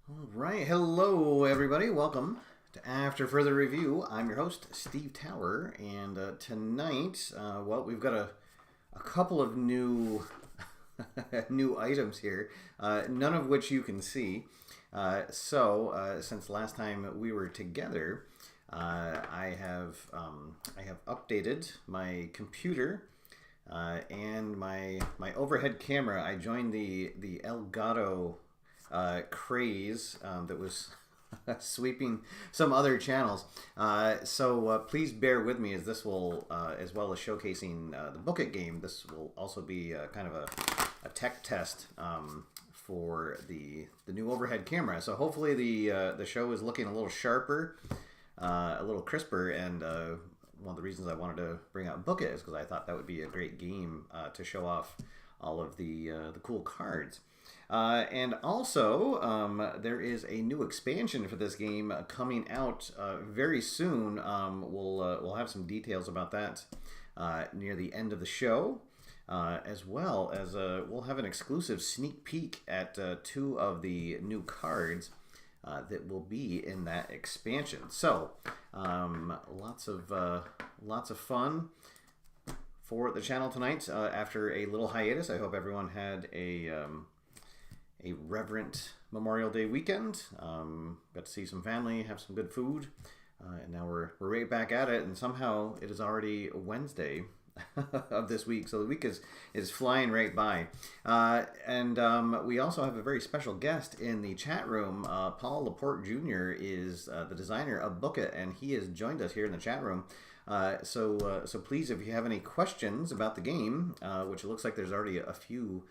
All right, hello everybody. Welcome to After Further Review. I'm your host, Steve Tower, and tonight, we've got a couple of new new items here, none of which you can see. Since last time we were together, I have updated my computer and my overhead camera. I joined the Elgato craze that was sweeping some other channels. Please bear with me as this will, as well as showcasing the Book It game, this will also be kind of a tech test for the new overhead camera. So hopefully the show is looking a little sharper, a little crisper, and one of the reasons I wanted to bring out Book It is because I thought that would be a great game to show off all of the cool cards. And also, there is a new expansion for this game coming out very soon. We'll have some details about that near the end of the show, as well as we'll have an exclusive sneak peek at two of the new cards that will be in that expansion. So, lots of fun for the channel tonight after a little hiatus. I hope everyone had a reverent Memorial Day weekend. Got to see some family, have some good food, and now we're right back at it. And somehow it is already Wednesday of this week, so the week is flying right by. We also have a very special guest in the chat room. Paul Laporte Jr. is the designer of Book It, and he has joined us here in the chat room. So please, if you have any questions about the game, which it looks like there's already a few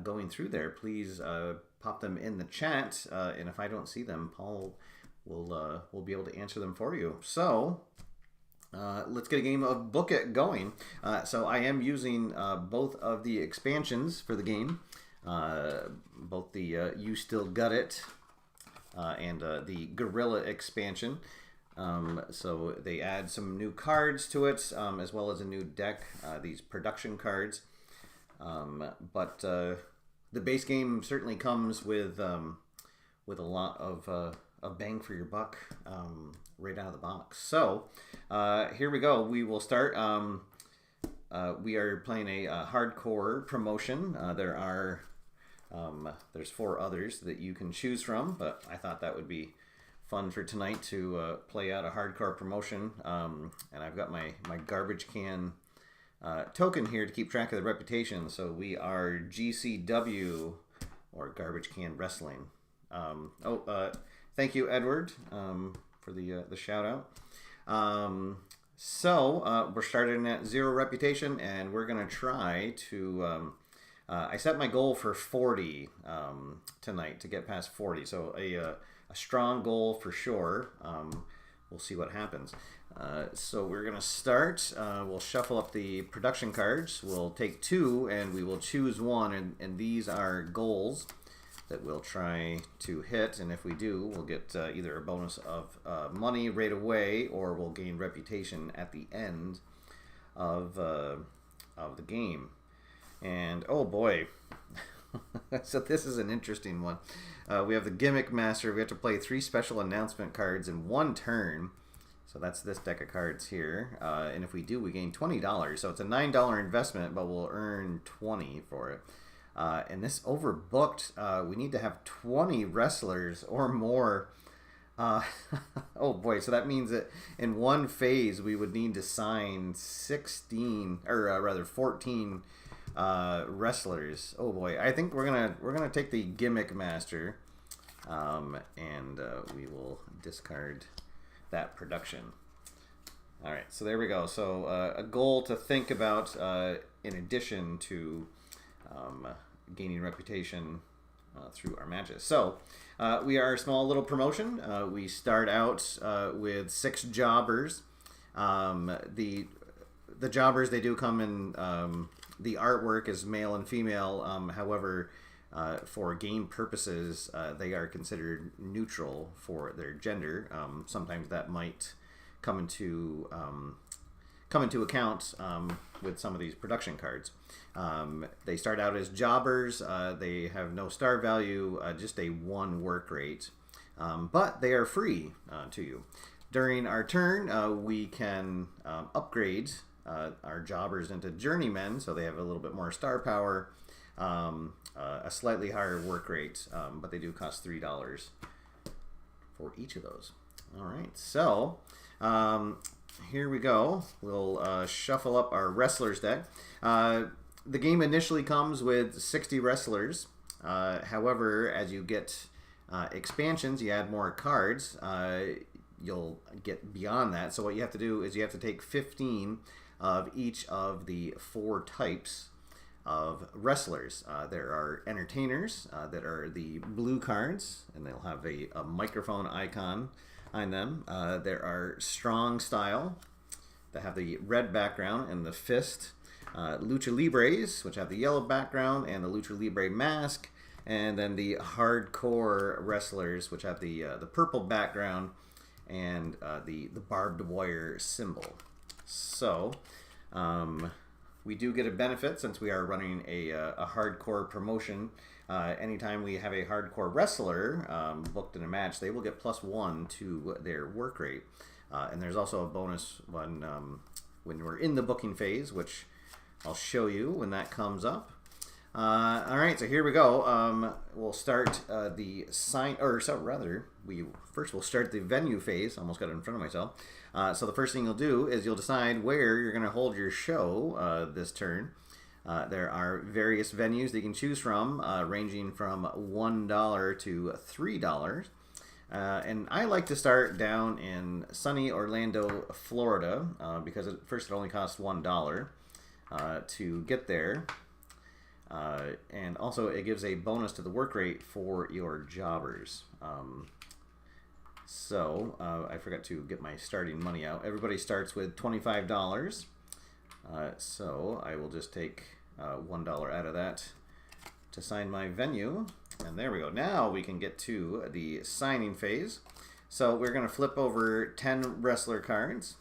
going through there, please pop them in the chat, and if I don't see them, Paul will be able to answer them for you. So let's get a game of Book It going. So I am using both of the expansions for the game, both the You Still Got It and the Gorilla expansion. So they add some new cards to it, as well as a new deck, these production cards. But the base game certainly comes with a lot of bang for your buck right out of the box. So here we go. We will start. We are playing a hardcore promotion. There's 4 others that you can choose from, but I thought that would be fun for tonight to play out a hardcore promotion. And I've got my garbage can token here to keep track of the reputation. So we are GCW, or Garbage Can Wrestling. Thank you, Edward, for the shout out. So we're starting at 0 reputation, and we're gonna try to. I set my goal for 40 tonight, to get past 40. So a strong goal for sure. We'll see what happens. So we're going to start. We'll shuffle up the production cards. We'll take 2 and we will choose 1. And these are goals that we'll try to hit. And if we do, we'll get either a bonus of money right away, or we'll gain reputation at the end of the game. And oh boy, so this is an interesting one. We have the Gimmick Master. We have to play 3 special announcement cards in 1 turn. So that's this deck of cards here. And if we do, we gain $20. So it's a $9 investment, but we'll earn 20 for it. And this overbooked. We need to have 20 wrestlers or more. Oh boy, so that means that in 1 phase we would need to sign 16, or rather 14 wrestlers. Oh boy, I think we're gonna take the Gimmick Master, and we will discard that production. All right, so there we go. So a goal to think about in addition to gaining reputation through our matches. So we are a small little promotion. We start out with 6 jobbers. The jobbers, they do come in. The artwork is male and female. However, for game purposes, they are considered neutral for their gender. Sometimes that might come into account with some of these production cards. They start out as jobbers. They have no star value, just a 1 work rate, but they are free to you. During our turn, we can upgrade our jobbers into journeymen, so they have a little bit more star power, a slightly higher work rate, but they do cost $3 for each of those. All right, so here we go. We'll shuffle up our wrestlers deck. The game initially comes with 60 wrestlers. However, as you get expansions, you add more cards, you'll get beyond that. So what you have to do is you have to take 15 of each of the 4 types of wrestlers. There are entertainers that are the blue cards, and they'll have a microphone icon on them. There are strong style that have the red background and the fist. Lucha Libres, which have the yellow background and the Lucha Libre mask. And then the hardcore wrestlers, which have the purple background and the barbed wire symbol. So we do get a benefit since we are running a hardcore promotion. Anytime we have a hardcore wrestler booked in a match, they will get +1 to their work rate. And there's also a bonus when we're in the booking phase, which I'll show you when that comes up. All right, so here we go. We'll start we'll start the venue phase. Almost got it in front of myself. So the first thing you'll do is you'll decide where you're going to hold your show this turn. There are various venues that you can choose from, ranging from $1 to $3. And I like to start down in sunny Orlando, Florida, because at first it only costs $1 to get there. And also it gives a bonus to the work rate for your jobbers. So I forgot to get my starting money out. Everybody starts with $25. So I will just take $1 out of that to sign my venue. And there we go. Now we can get to the signing phase. So we're going to flip over 10 wrestler cards.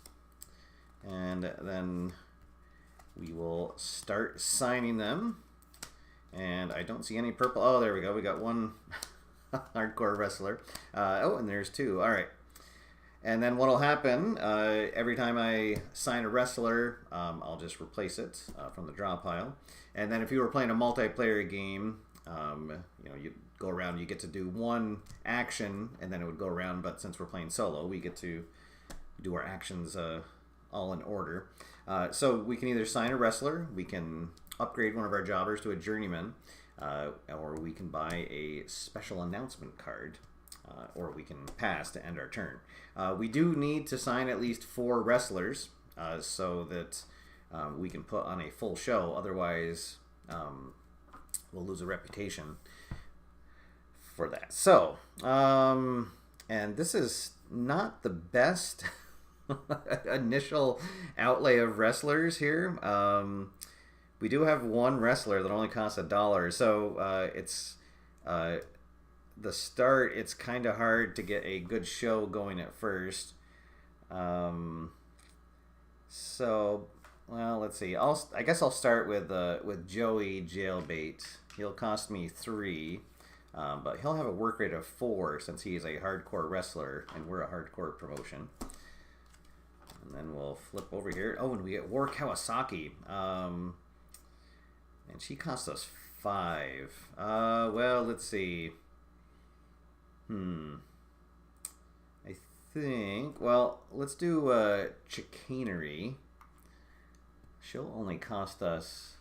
And then we will start signing them. And I don't see any purple. Oh, there we go. We got one hardcore wrestler. And there's 2. All right. And then what will happen, every time I sign a wrestler, I'll just replace it from the draw pile. And then if you were playing a multiplayer game, you go around, you get to do 1 action, and then it would go around. But since we're playing solo, we get to do our actions all in order. So we can either sign a wrestler, we can upgrade one of our jobbers to a journeyman, or we can buy a special announcement card, or we can pass to end our turn. We do need to sign at least 4 wrestlers so that we can put on a full show. Otherwise, we'll lose a reputation for that. So, and this is not the best initial outlay of wrestlers here. We do have one wrestler that only costs $1, so it's the start. It's kind of hard to get a good show going at first. So, well, let's see. I guess I'll start with Joey Jailbait. He'll cost me 3, but he'll have a work rate of 4 since he is a hardcore wrestler and we're a hardcore promotion. And then we'll flip over here. Oh, and we get War Kawasaki. And she cost us 5. Well, let's see. I think, well, let's do Chicanery. She'll only cost us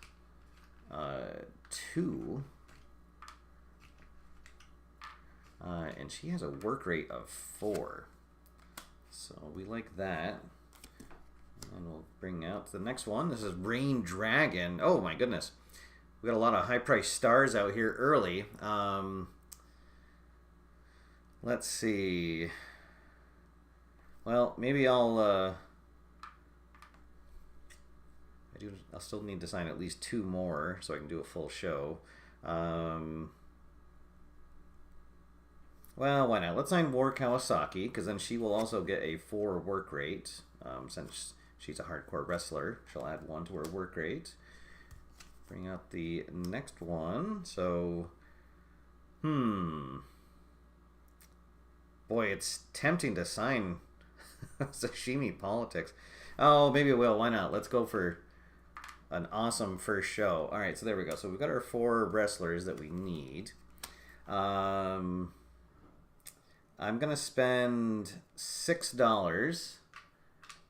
2. And she has a work rate of 4. So we like that. And we'll bring out the next one. This is Rain Dragon. Oh my goodness. We got a lot of high-priced stars out here early. Let's see. Well, maybe I'll still need to sign at least 2 more so I can do a full show. Well, why not? Let's sign War Kawasaki, because then she will also get a 4 work rate. Since she's a hardcore wrestler, she'll add 1 to her work rate. Bring out the next one. So, boy, it's tempting to sign Sashimi Politics. Oh, maybe I will. Why not? Let's go for an awesome first show. All right, so there we go. So we've got our 4 wrestlers that we need. I'm going to spend $6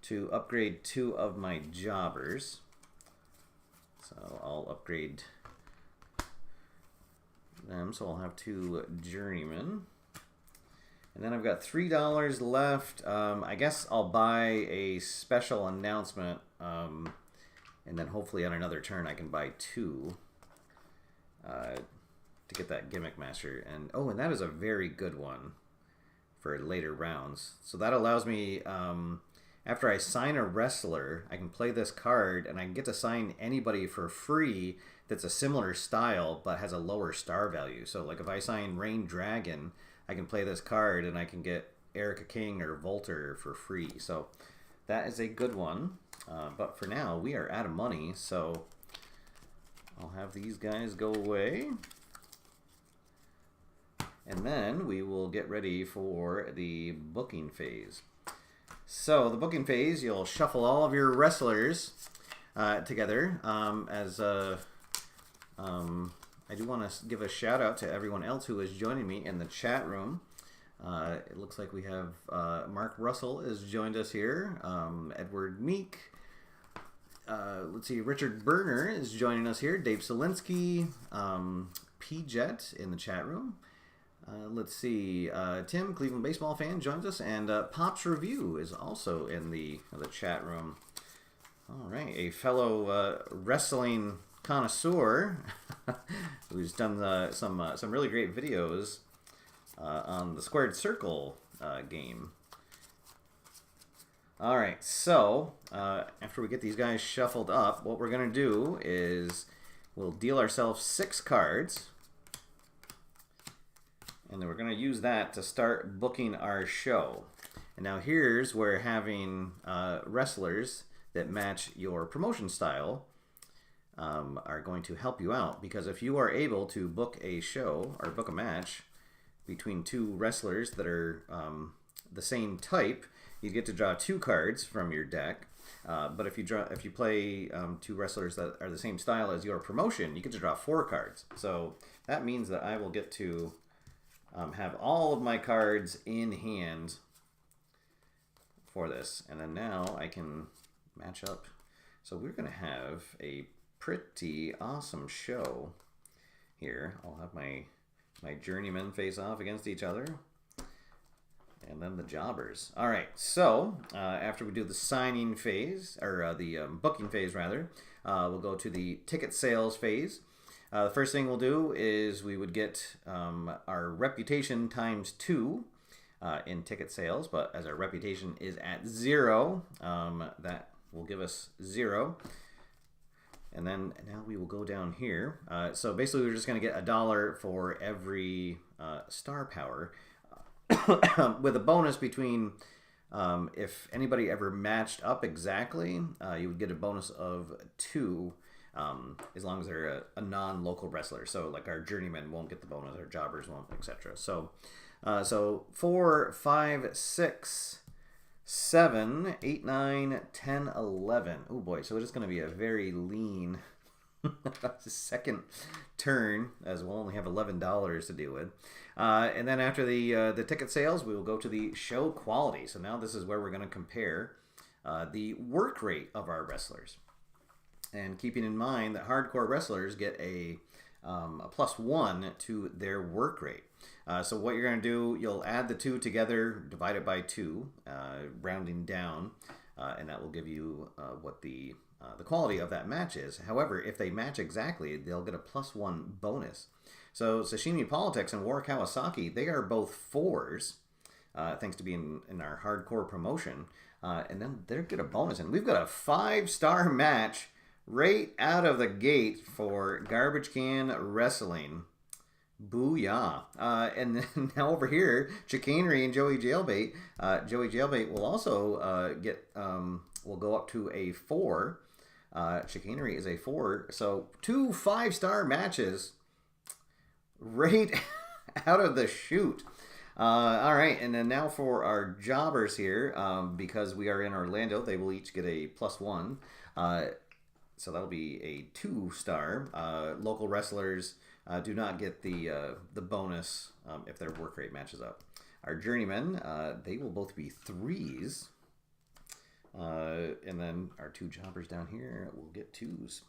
to upgrade 2 of my jobbers. So I'll upgrade them. So I'll have 2 journeymen. And then I've got $3 left. I guess I'll buy a special announcement. And then hopefully on another turn I can buy 2 to get that gimmick master. And oh, and that is a very good one for later rounds. So that allows me, after I sign a wrestler, I can play this card and I can get to sign anybody for free that's a similar style but has a lower star value. So like if I sign Rain Dragon, I can play this card and I can get Erica King or Volter for free. So that is a good one. But for now, we are out of money, so I'll have these guys go away. And then we will get ready for the booking phase. So the booking phase, you'll shuffle all of your wrestlers together. I do want to give a shout out to everyone else who is joining me in the chat room. It looks like we have Mark Russell has joined us here. Edward Meek. Let's see, Richard Berner is joining us here. Dave Solinsky. P-Jet in the chat room. Let's see, Tim, Cleveland baseball fan, joins us, and Pop's Review is also in the chat room. All right, a fellow wrestling connoisseur who's done some really great videos on the Squared Circle game. All right, so after we get these guys shuffled up, what we're going to do is we'll deal ourselves 6 cards. And then we're going to use that to start booking our show. And now here's where having wrestlers that match your promotion style are going to help you out. Because if you are able to book a show or book a match between 2 wrestlers that are the same type, you get to draw 2 cards from your deck. But if you play 2 wrestlers that are the same style as your promotion, you get to draw 4 cards. So that means that I will get to have all of my cards in hand for this. And then now I can match up. So we're going to have a pretty awesome show here. I'll have my journeymen face off against each other. And then the jobbers. All right, so after we do the signing phase, or the booking phase rather, we'll go to the ticket sales phase. The first thing we'll do is we would get our reputation times 2 in ticket sales, but as our reputation is at 0, that will give us 0. And then now we will go down here. So basically we're just going to get $1 for every star power, with a bonus between, if anybody ever matched up exactly, you would get a bonus of 2, as long as they're a non-local wrestler. So like our journeymen won't get the bonus, our jobbers won't, etc. So 4, 5, 6, 7, 8, 9, 10, 11. Oh boy, so it's going to be a very lean second turn, as we'll only have $11 to deal with. And then after the ticket sales, we will go to the show quality. So now this is where we're going to compare the work rate of our wrestlers. And keeping in mind that hardcore wrestlers get a +1 to their work rate. So what you're going to do, you'll add the 2 together, divide it by 2, rounding down, and that will give you what the quality of that match is. However, if they match exactly, they'll get a +1 bonus. So Sashimi Politics and War Kawasaki, they are both 4s, thanks to being in our hardcore promotion, and then they'll get a bonus. And we've got a 5-star match right out of the gate for Garbage Can Wrestling. Booyah. And then now over here, Chicanery and Joey Jailbait. Joey Jailbait will also will go up to a 4. Chicanery is a 4. So 2 5-star matches right out of the chute. All right, and then now for our jobbers here, because we are in Orlando, they will each get a +1. So that'll be a 2-star. Local wrestlers do not get the bonus if their work rate matches up. Our journeymen, they will both be 3s. And then our 2 jobbers down here will get 2s.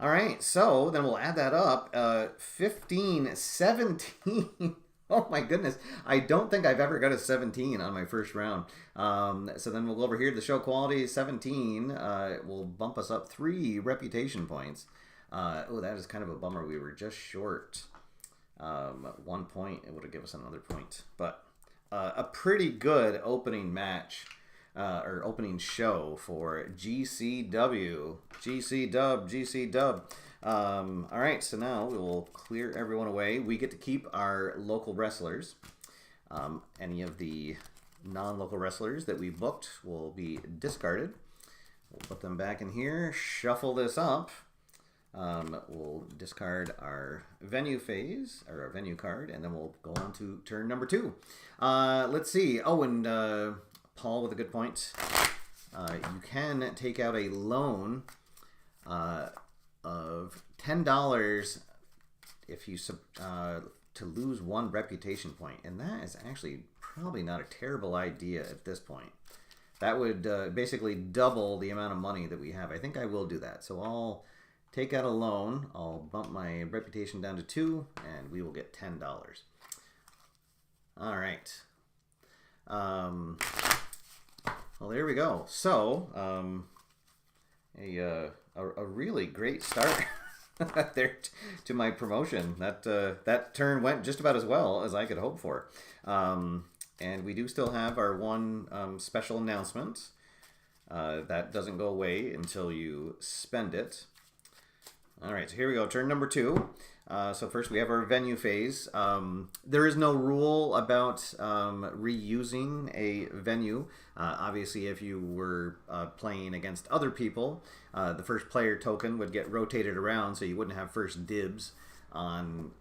All right, so then we'll add that up. 15, 17. Oh my goodness. I don't think I've ever got a 17 on my first round. So then we'll go over here to the show quality. 17 will bump us up 3 reputation points. Oh, that is kind of a bummer. We were just short 1 point. It would have given us another point. But a pretty good opening match, or opening show for GCW. GC Dub. All right, so now we will clear everyone away. We get to keep our local wrestlers. Any of the non-local wrestlers that we booked will be discarded. We'll put them back in here, shuffle this up. We'll discard our venue phase, or our venue card, and then we'll go on to turn number 2. Let's see. Oh, and Paul with a good point. You can take out a loan of $10 if you to lose 1 reputation point, and that is actually probably not a terrible idea at this point. That would basically double the amount of money that we have. I think I will do that. So I'll take out a loan. I'll bump my reputation down to 2, and we will get $10. All right. Well, there we go. So, a really great start there to my promotion. That turn went just about as well as I could hope for. And we do still have our one special announcement. That doesn't go away until you spend it. All right, so here we go. Turn number 2. So first we have our venue phase. There is no rule about reusing a venue. Obviously, if you were playing against other people, the first player token would get rotated around, so you wouldn't have first dibs on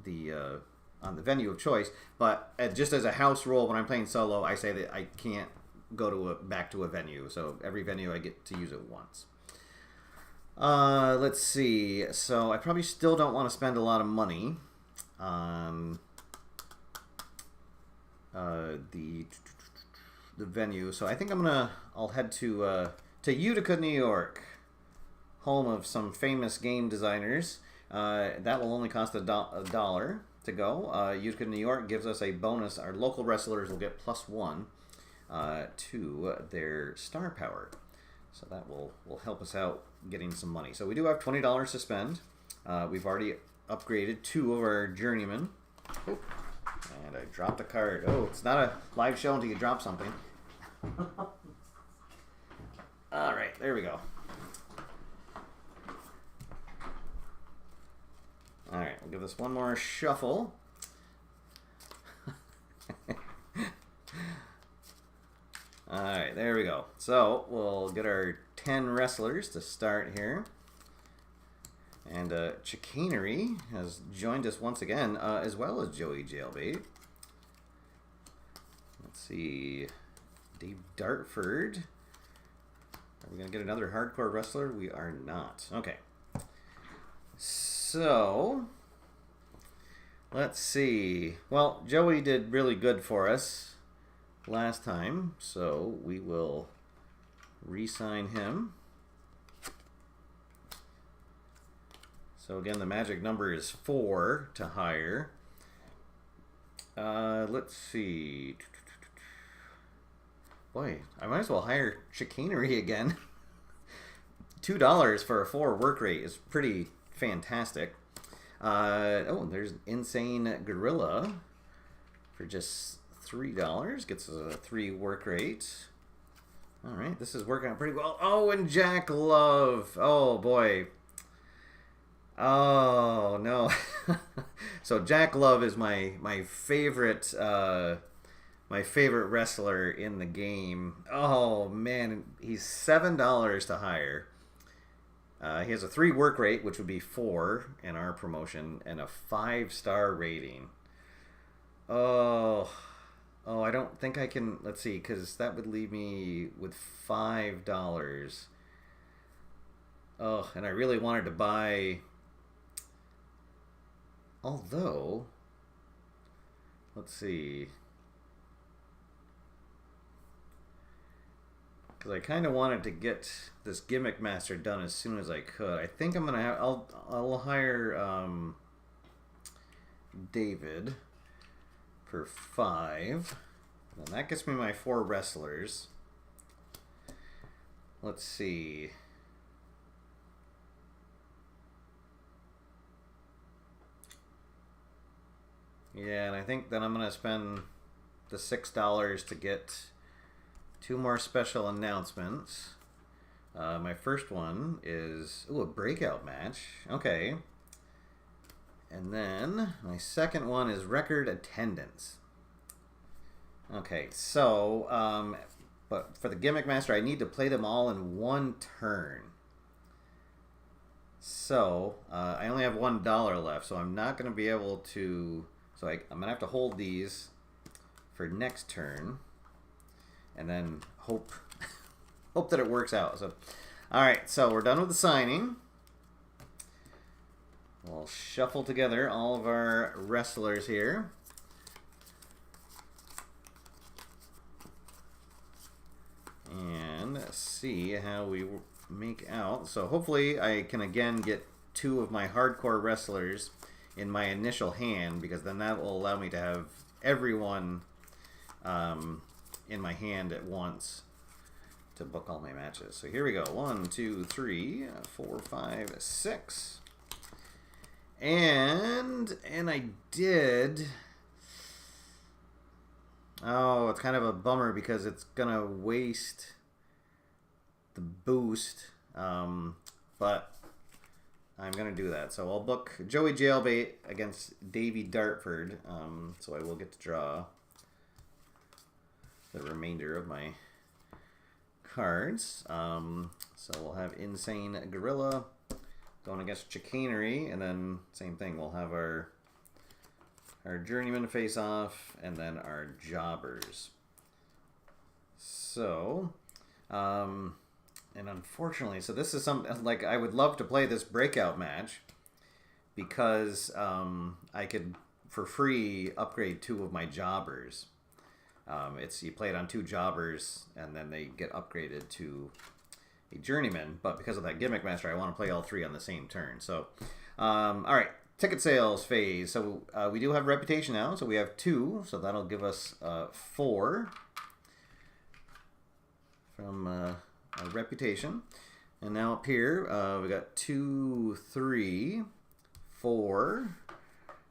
the venue of choice. But just as a house rule, when I'm playing solo, I say that I can't go back to a venue. So every venue I get to use it once. Let's see. So I probably still don't want to spend a lot of money on the venue. So I think I'll head to to Utica, New York, home of some famous game designers. That will only cost $1 to go. Utica, New York gives us a bonus. Our local wrestlers will get +1 to their star power. So that will help us out getting some money. So we do have $20 to spend. We've already upgraded 2 of our journeymen. Oh, and I dropped a card. Oh, it's not a live show until you drop something. All right, there we go. All right, we'll give this one more shuffle. All right, there we go. So we'll get our 10 wrestlers to start here. And Chicanery has joined us once again, as well as Joey Jailbait. Let's see. Dave Dartford. Are we going to get another hardcore wrestler? We are not. Okay. So, let's see. Well, Joey did really good for us last time, so we will re-sign him. So again, the magic number is 4 to hire. Let's see. Boy, I might as well hire Chicanery again. $2 for a 4 work rate is pretty fantastic. Oh, there's Insane Gorilla for just $3. Gets a 3 work rate. All right, this is working out pretty well. Oh, and Jack Love. Oh, boy. Oh, no. So Jack Love is my favorite wrestler in the game. Oh, man. He's $7 to hire. He has a 3 work rate, which would be 4 in our promotion, and a 5-star rating. Oh, I don't think I can. Let's see, because that would leave me with $5. Oh, and I really wanted to buy. Although, let's see. Because I kind of wanted to get this Gimmick Master done as soon as I could. I think I'm gonna have. I'll hire David for 5, and that gets me my 4 wrestlers. Let's see. Yeah, and I think then I'm gonna spend the $6 to get 2 more special announcements. My first one is a breakout match. Okay. And then my second one is record attendance. Okay, so but for the Gimmick Master, I need to play them all in 1 turn. So I only have $1 left, so I'm not going to be able to. So I'm going to have to hold these for next turn. And then hope that it works out. So, all right, so we're done with the signing. We'll shuffle together all of our wrestlers here. And see how we make out. So hopefully I can again get 2 of my hardcore wrestlers in my initial hand, because then that will allow me to have everyone in my hand at once to book all my matches. So here we go. 1, 2, 3, 4, 5, 6. And I did. Oh, it's kind of a bummer because it's gonna waste the boost. But I'm gonna do that. So I'll book Joey Jailbait against Davey Dartford. So I will get to draw the remainder of my cards. So we'll have Insane Gorilla going against Chicanery, and then same thing. We'll have our Journeyman face off, and then our Jobbers. So, and unfortunately, so this is something like I would love to play this breakout match because I could for free upgrade 2 of my Jobbers. It's you play it on 2 Jobbers, and then they get upgraded to a journeyman, but because of that gimmick master, I want to play all 3 on the same turn. So, all right, ticket sales phase. So we do have reputation now, so we have 2, so that'll give us 4 from our reputation. And now up here, we got 2, 3, 4.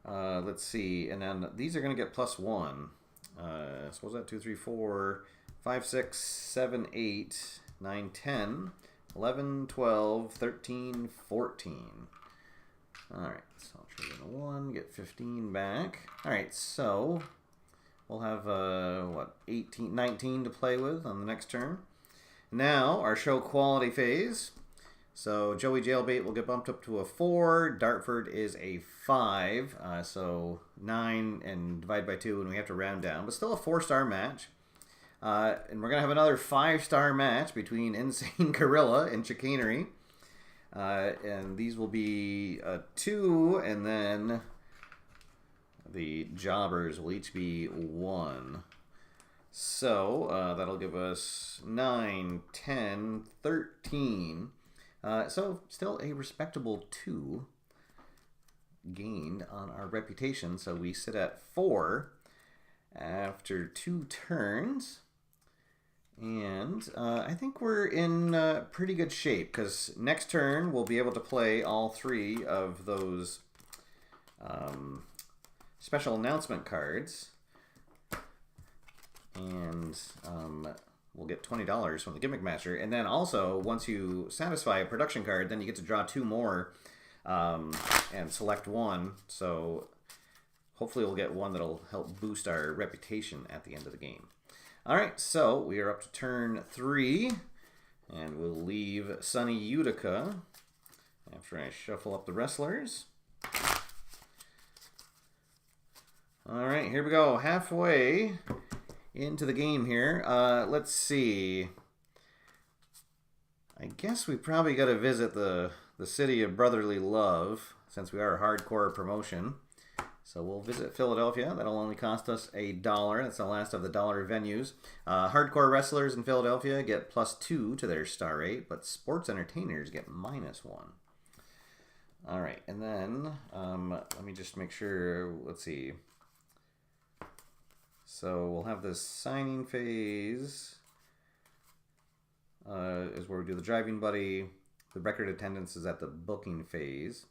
Let's see, and then these are going to get +1. So what's that? 2, 3, 4, 5, 6, 7, 8, 9, 10, 11, 12, 13, 14. Alright, so I'll trade in a 1, get 15 back. Alright, so we'll have, 19 to play with on the next turn. Now, our show quality phase. So Joey Jailbait will get bumped up to a 4. Dartford is a 5. So 9 and divide by 2, and we have to round down. But still a 4-star match. And we're going to have another 5-star match between Insane Gorilla and Chicanery. And these will be 2, and then the Jobbers will each be 1. So that'll give us 9, 10, 13. So still a respectable 2 gained on our reputation. So we sit at 4 after 2 turns. And I think we're in pretty good shape, because next turn we'll be able to play all 3 of those special announcement cards. And we'll get $20 from the Gimmick Master. And then also, once you satisfy a production card, then you get to draw 2 more and select 1. So hopefully we'll get one that'll help boost our reputation at the end of the game. All right, so we are up to turn 3, and we'll leave Sunny Utica after I shuffle up the wrestlers. All right, here we go, halfway into the game here. Let's see. I guess we probably got to visit the city of brotherly love, since we are a hardcore promotion. So we'll visit Philadelphia. That'll only cost us $1. That's the last of the dollar venues. Hardcore wrestlers in Philadelphia get +2 to their star rate, but sports entertainers get -1. All right, and then let me just make sure. Let's see. So we'll have this signing phase is where we do the driving buddy. The record attendance is at the booking phase.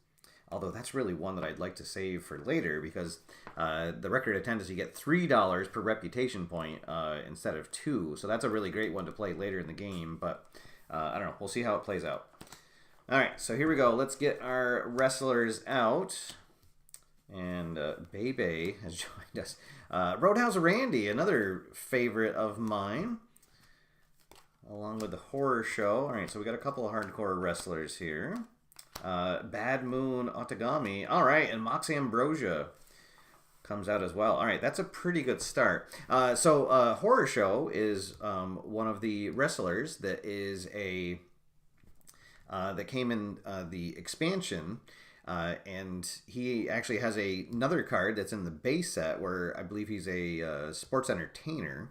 Although that's really one that I'd like to save for later, because the record attendance, you get $3 per reputation point instead of 2. So that's a really great one to play later in the game. But I don't know. We'll see how it plays out. All right, so here we go. Let's get our wrestlers out. And Bebe has joined us. Roadhouse Randy, another favorite of mine, along with the horror show. All right, so we got a couple of hardcore wrestlers here. Bad Moon Otagami. All right, and Mox Ambrosia comes out as well. All right, that's a pretty good start. So horror show is one of the wrestlers that is that came in the expansion. And he actually has another card that's in the base set where I believe he's a sports entertainer.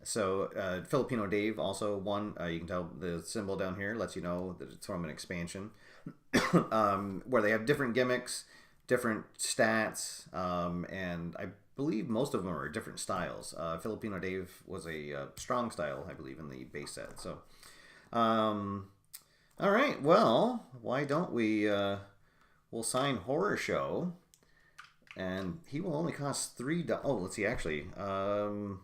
So Filipino Dave also won. You can tell the symbol down here lets you know that it's from an expansion where they have different gimmicks, different stats, and I believe most of them are different styles. Filipino Dave was a strong style, I believe, in the base set. So all right, well, why don't we, we'll sign Horror Show, and he will only cost $3. Oh, let's see, actually, because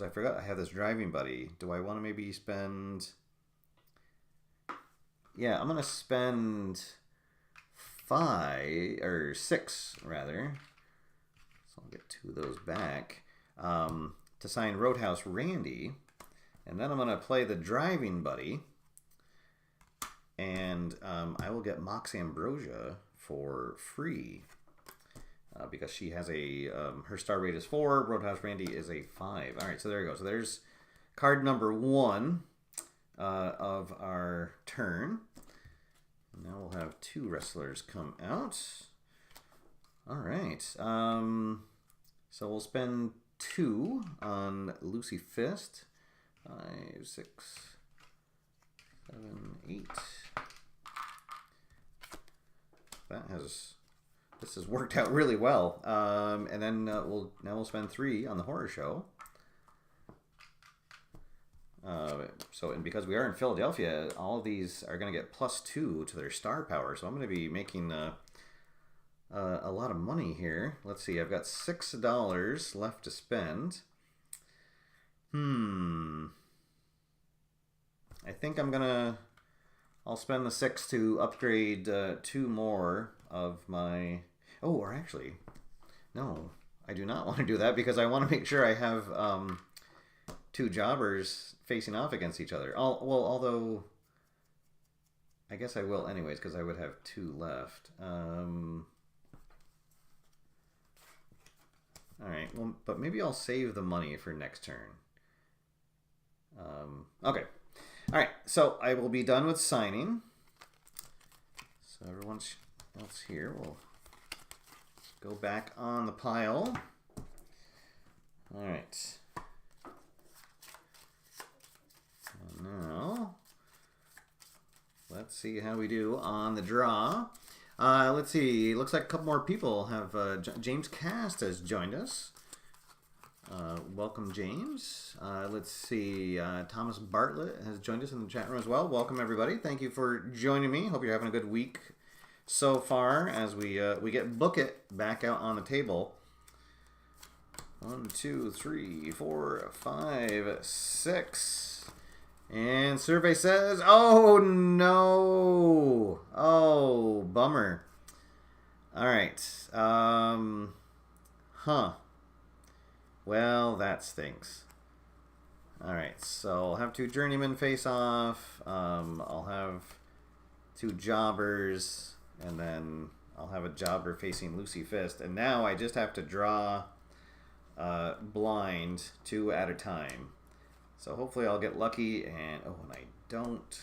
I forgot I have this driving buddy. Do I want to maybe spend, yeah, I'm going to spend 6, rather, so I'll get 2 of those back, to sign Roadhouse Randy. And then I'm going to play the driving buddy, and I will get Mox Ambrosia for free because she has her star rate is 4, Roadhouse Randy is a 5. All right, so there you go. So there's card number 1 of our turn. Now we'll have 2 wrestlers come out. All right, so we'll spend +2 on Lucy Fist. 5, 6, 7, 8. This has worked out really well. And then we'll spend 3 on the horror show. And because we are in Philadelphia, all of these are going to get +2 to their star power. So I'm going to be making a lot of money here. Let's see. I've got $6 left to spend. I think I'll spend the 6 to upgrade 2 more of my... Oh, or actually, no, I do not want to do that because I want to make sure I have 2 jobbers facing off against each other. Although I guess I will anyways because I would have 2 left. All right, well, but maybe I'll save the money for next turn. Okay. All right, so I will be done with signing. So everyone else here will go back on the pile. All right. Now, let's see how we do on the draw. Let's see. Looks like a couple more people have. James Cast has joined us. Welcome, James. Let's see. Thomas Bartlett has joined us in the chat room as well. Welcome, everybody. Thank you for joining me. Hope you're having a good week so far as we get Book It back out on the table. 1, 2, 3, 4, 5, 6. And survey says, oh no. Oh, bummer. All right. Well, that stinks. All right, so I'll have 2 journeymen face off. I'll have 2 jobbers, and then I'll have a jobber facing Lucy Fist. And now I just have to draw blind 2 at a time. So hopefully I'll get lucky, and I don't.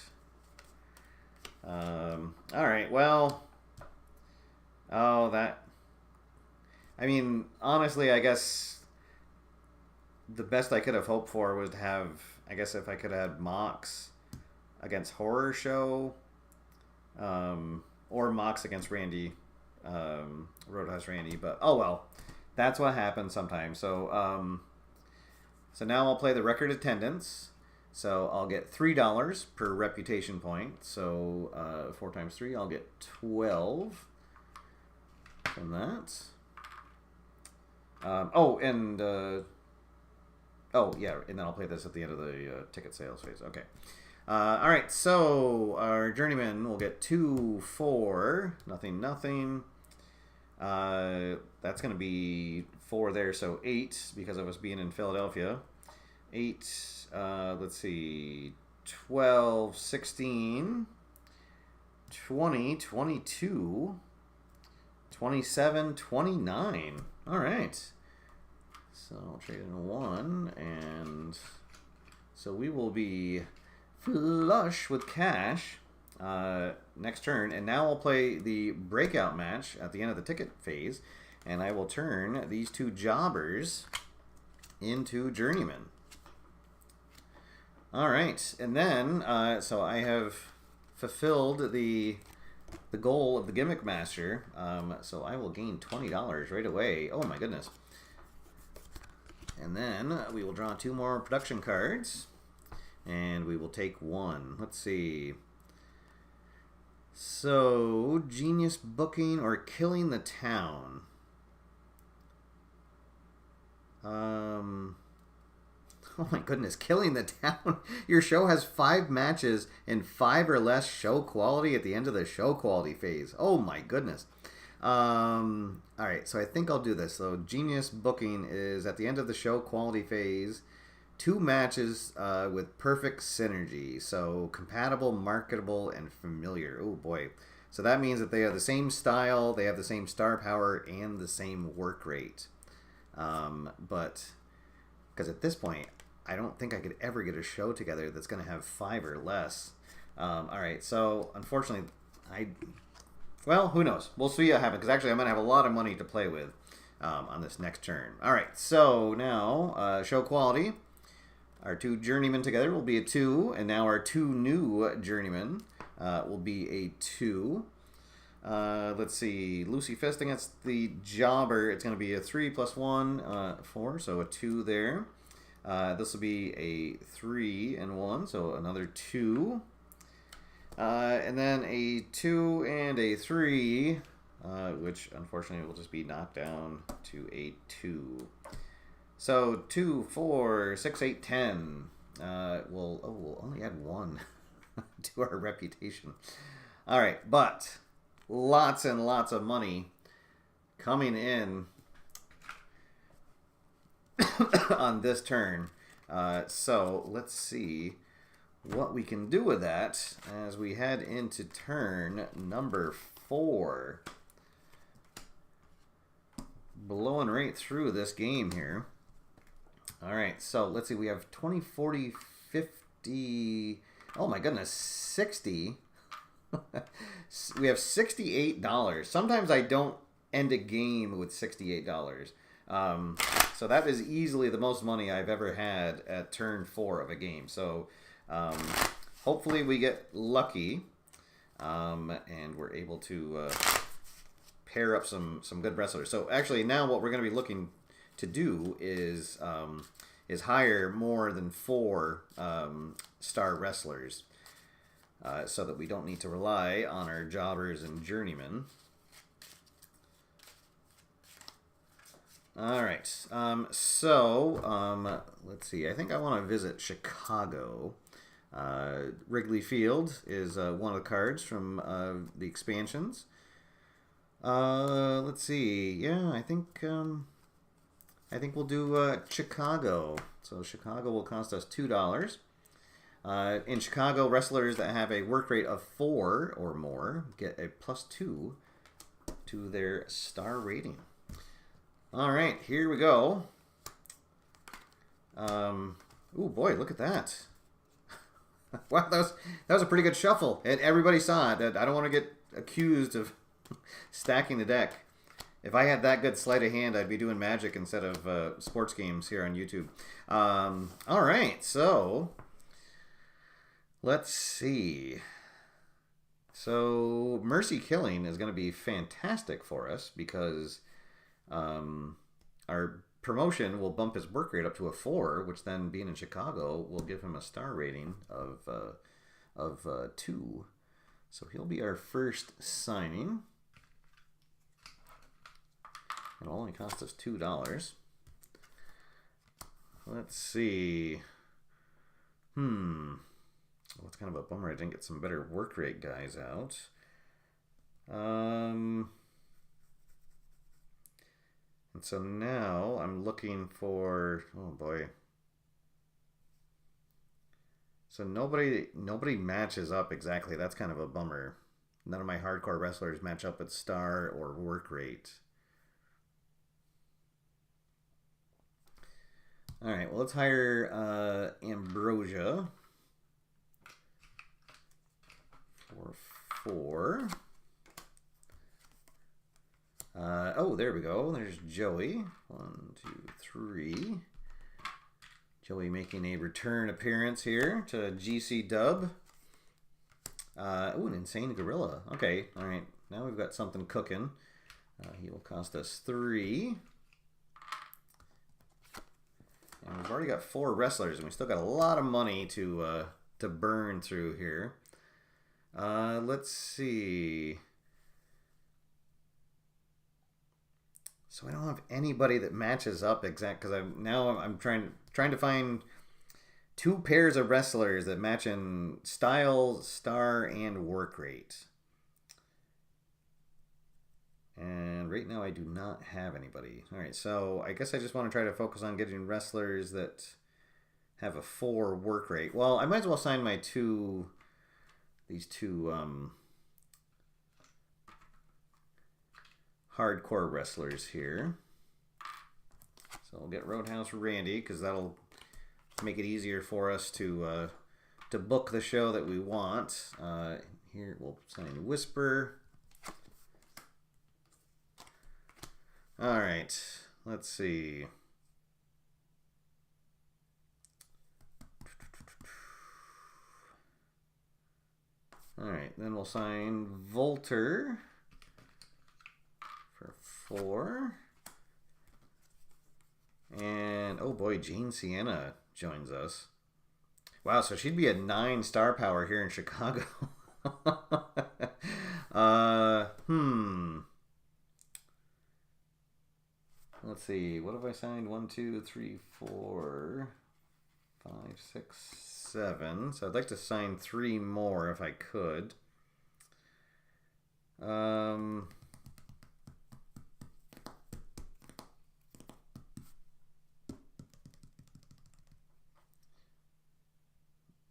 All right, well. I mean, honestly, I guess the best I could have hoped for was to have, I guess if I could have had Mox against Horror Show, or Mox against Randy, Roadhouse Randy, but oh well, that's what happens sometimes. So, so now I'll play the record attendance. So I'll get $3 per reputation point. So 4 times 3, I'll get 12 from that. And then I'll play this at the end of the ticket sales phase. Okay. All right, so our journeyman will get 2, 4, nothing. That's going to be 4 there, so 8 because of us being in Philadelphia. 8, let's see, 12, 16, 20, 22, 27, 29. All right. So I'll trade in 1, and so we will be flush with cash next turn. And now I'll play the breakout match at the end of the ticket phase, and I will turn these 2 jobbers into journeymen. All right, and then so I have fulfilled the goal of the Gimmick Master. So I will gain $20 right away. Oh my goodness. And then we will draw 2 more production cards, and we will take 1. Let's see. So, Genius Booking or Killing the Town. Oh my goodness, Killing the Town. Your show has 5 matches and 5 or less show quality at the end of the show quality phase. Oh my goodness. All right, so I think I'll do this. So Genius Booking is at the end of the show quality phase, 2 matches with perfect synergy. So compatible, marketable, and familiar. Oh boy. So that means that they have the same style, they have the same star power, and the same work rate. But because at this point, I don't think I could ever get a show together that's going to have 5 or less. All right, so unfortunately, well, who knows? We'll see what happens, because actually I'm going to have a lot of money to play with. on this next turn. All right, so now show quality. Our 2 journeymen together will be a 2, and now our 2 new journeymen will be a 2. Let's see, Lucy Fist against the Jobber. It's going to be a 3 plus 1, 4, so a 2 there. This will be a 3 and 1, so another 2. And then a 2 and a 3, which unfortunately will just be knocked down to a 2. So 2, 4, 6, 8, 10. We'll only add 1 to our reputation. All right, but lots and lots of money coming in on this turn. So let's see what we can do with that as we head into turn number 4. Blowing right through this game here. All right, so let's see. We have 20, 40, 50. Oh my goodness, 60. We have $68. Sometimes I don't end a game with $68. So that is easily the most money I've ever had at turn 4 of a game. So hopefully we get lucky and we're able to pair up some good wrestlers. So actually now what we're going to be looking to do is hire more than 4 star wrestlers so that we don't need to rely on our jobbers and journeymen. All right, so let's see. I think I want to visit Chicago. Wrigley Field is one of the cards from the expansions. Let's see. Yeah, I think we'll do Chicago. So Chicago will cost us $2. In Chicago, wrestlers that have a work rate of 4 or more get a +2 to their star rating. All right, here we go. Oh boy, look at that! Wow, that was a pretty good shuffle, and everybody saw it. I don't want to get accused of stacking the deck. If I had that good sleight of hand, I'd be doing Magic instead of sports games here on YouTube. All right, so let's see. So Mercy Killing is going to be fantastic for us because our promotion will bump his work rate up to a 4, which then, being in Chicago, will give him a star rating of 2. So he'll be our first signing. It'll only cost us $2. Let's see. Well, it's kind of a bummer I didn't get some better work rate guys out. And so now I'm looking for, oh boy. So nobody matches up exactly. That's kind of a bummer. None of my hardcore wrestlers match up at star or work rate. All right, well, let's hire Ambrosia for 4. Oh, there we go. There's Joey. 1, 2, 3. Joey making a return appearance here to GC Dub. Oh, an Insane Gorilla. Okay, all right. Now we've got something cooking. He will cost us 3. And we've already got 4 wrestlers, and we still got a lot of money to burn through here. Let's see. So I don't have anybody that matches up exact because I'm trying to find 2 pairs of wrestlers that match in style, star, and work rate. And right now I do not have anybody. All right, so I guess I just want to try to focus on getting wrestlers that have a 4 work rate. Well, I might as well sign my these two hardcore wrestlers here. So we'll get Roadhouse Randy because that'll make it easier for us to book the show that we want. Here we'll sign Whisper. All right, let's see. All right, then we'll sign Volter for 4. And, oh boy, Jean Sienna joins us. Wow, so she'd be a 9 star power here in Chicago. Let's see. What have I signed? 1, 2, 3, 4, 5, 6, 7. So I'd like to sign 3 more if I could. All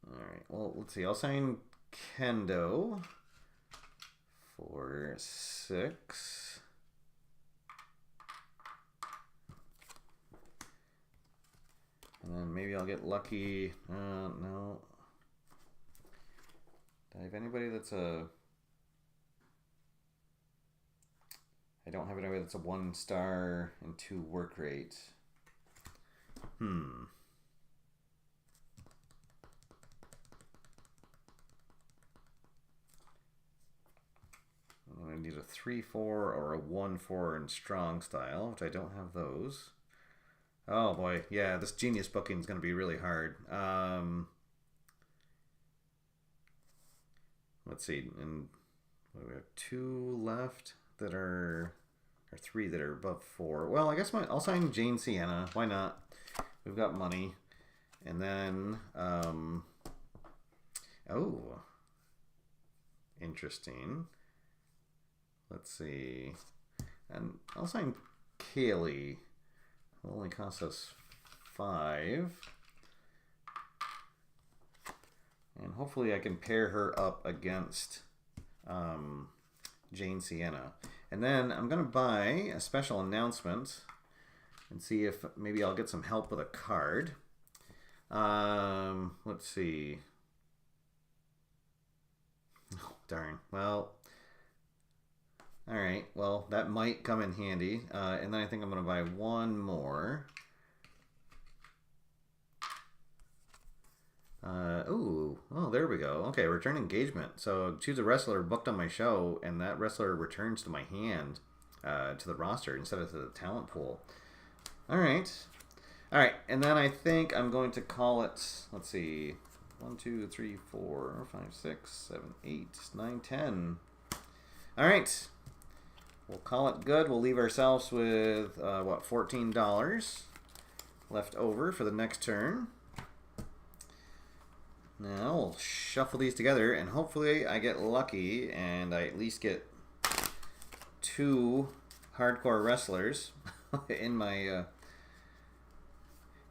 right. Well, let's see. I'll sign Kendo for 6. And then maybe I'll get lucky. No. Do I have anybody that's a... I don't have anybody that's a 1 star and 2 work rate. I need a 3-4 or a 1-4 in strong style, which I don't have those. Oh boy, yeah, this genius booking is going to be really hard. Let's see, and we have 2 left that are, or 3 that are above 4. Well, I guess I'll sign Jane Sienna. Why not? We've got money, and then oh, interesting. Let's see, and I'll sign Kaylee. It only costs us 5. And hopefully I can pair her up against Jane Sienna. And then I'm going to buy a special announcement and see if maybe I'll get some help with a card. Let's see. Oh, darn. Well, all right. Well, that might come in handy. And then I think I'm going to buy 1 more. Oh, there we go. Okay, return engagement. So choose a wrestler booked on my show, and that wrestler returns to my hand, to the roster instead of to the talent pool. All right. And then I think I'm going to call it. Let's see, 1, 2, 3, 4, 5, 6, 7, 8, 9, 10. All right. We'll call it good. We'll leave ourselves with what, $14 left over for the next turn. Now we'll shuffle these together, and hopefully I get lucky and I at least get 2 hardcore wrestlers in my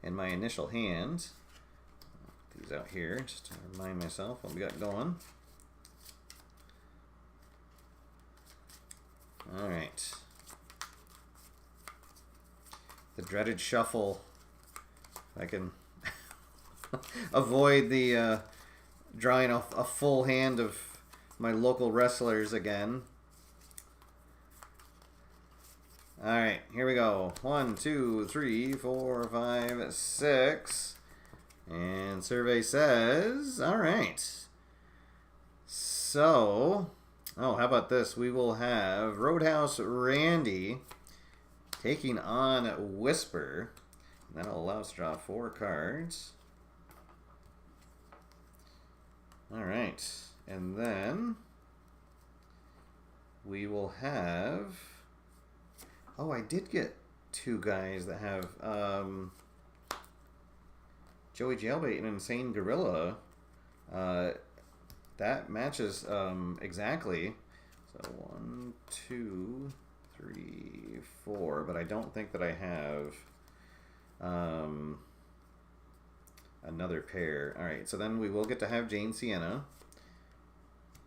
initial hand. Put these out here just to remind myself what we got going. All right. The dreaded shuffle. I can avoid the drawing a full hand of my local wrestlers again. All right, here we go. 1, 2, 3, 4, 5, 6. And survey says, all right. So, oh, how about this? We will have Roadhouse Randy taking on Whisper. That'll allow us to draw 4 cards. All right, and then we will have. Oh, I did get 2 guys that have Joey Jailbait and Insane Gorilla. That matches exactly. So 1, 2, 3, 4. But I don't think that I have another pair. All right, so then we will get to have Jane Sienna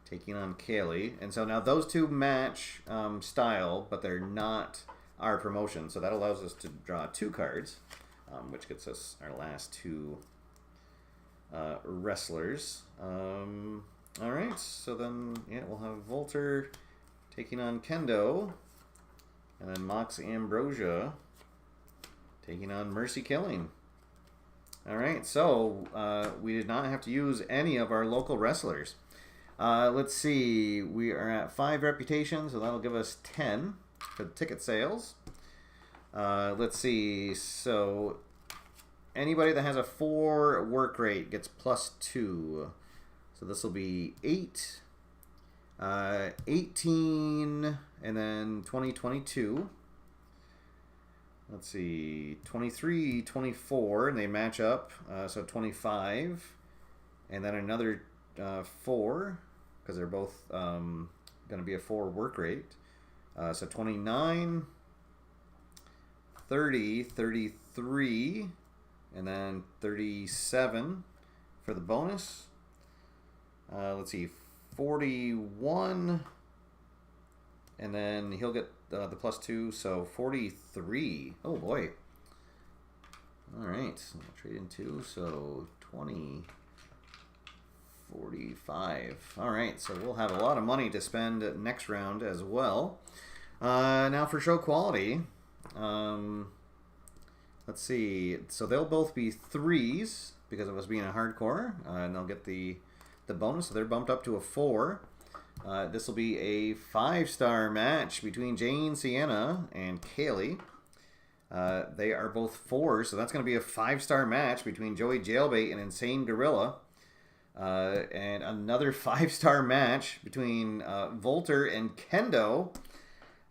taking on Kaylee. And so now those 2 match style, but they're not our promotion. So that allows us to draw 2 cards, which gets us our last 2 wrestlers. All right, so then, yeah, we'll have Volter taking on Kendo. And then Mox Ambrosia taking on Mercy Killing. All right, so we did not have to use any of our local wrestlers. Let's see, we are at 5 reputations, so that'll give us 10 for the ticket sales. Let's see, so anybody that has a 4 work rate gets +2. So this will be 8, 18, and then 20, 22. Let's see, 23, 24, and they match up, so 25. And then another 4, because they're both going to be a 4 work rate. So 29, 30, 33, and then 37 for the bonus. Let's see, 41, and then he'll get the +2, so 43. Oh boy. All right, so we'll trade in 2, so 20, 45. All right, so we'll have a lot of money to spend next round as well. Now for show quality. Let's see, so they'll both be 3s because of us being a hardcore, and they'll get the bonus, so they're bumped up to a 4. This will be a 5-star match between Jane Sienna and Kaylee. They are both 4s, so that's going to be a 5-star match between Joey Jailbait and Insane Gorilla. And another 5-star match between Volter and Kendo.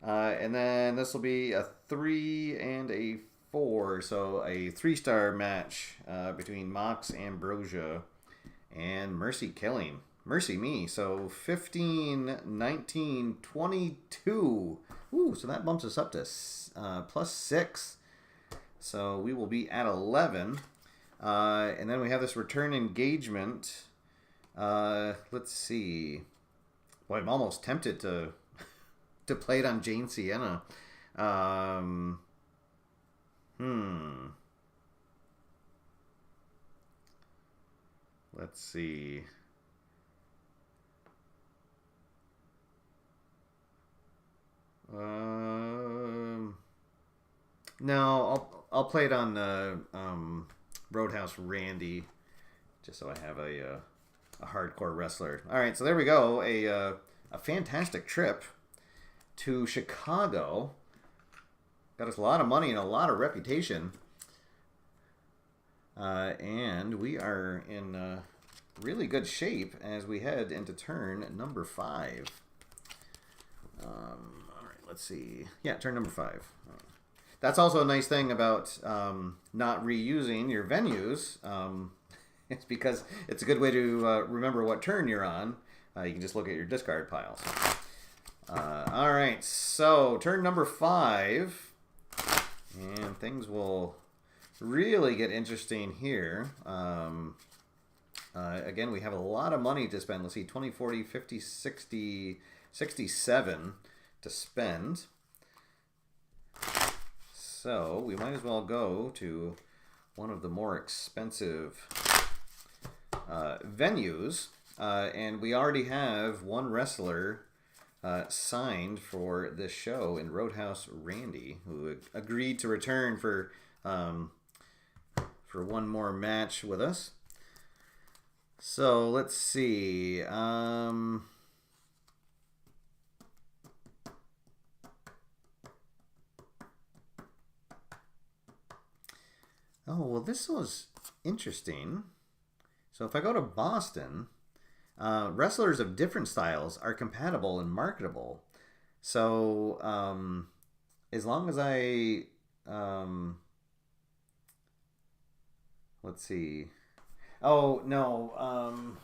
And then this will be a 3 and a 4, so a 3-star match between Mox Ambrosia and Mercy Killing. Mercy me. So 15, 19, 22. Ooh, so that bumps us up to +6. So we will be at 11. And then we have this return engagement. Let's see. Boy, I'm almost tempted to play it on Jane Sienna. Let's see. No, I'll play it on Roadhouse Randy, just so I have a hardcore wrestler. All right, so there we go. A fantastic trip to Chicago. Got us a lot of money and a lot of reputation. And we are in really good shape as we head into turn number 5. All right, let's see. Yeah, turn number 5. That's also a nice thing about not reusing your venues. It's because it's a good way to remember what turn you're on. You can just look at your discard piles. All right, so turn number 5. And things will really get interesting here. Again, we have a lot of money to spend. Let's see, 20, 40, 50, 60, 67 to spend. So we might as well go to one of the more expensive venues. And we already have one wrestler signed for this show in Roadhouse Randy, who agreed to return for one more match with us. So let's see. Oh, well, this was interesting. So if I go to Boston, wrestlers of different styles are compatible and marketable. So as long as I... let's see. Oh, no.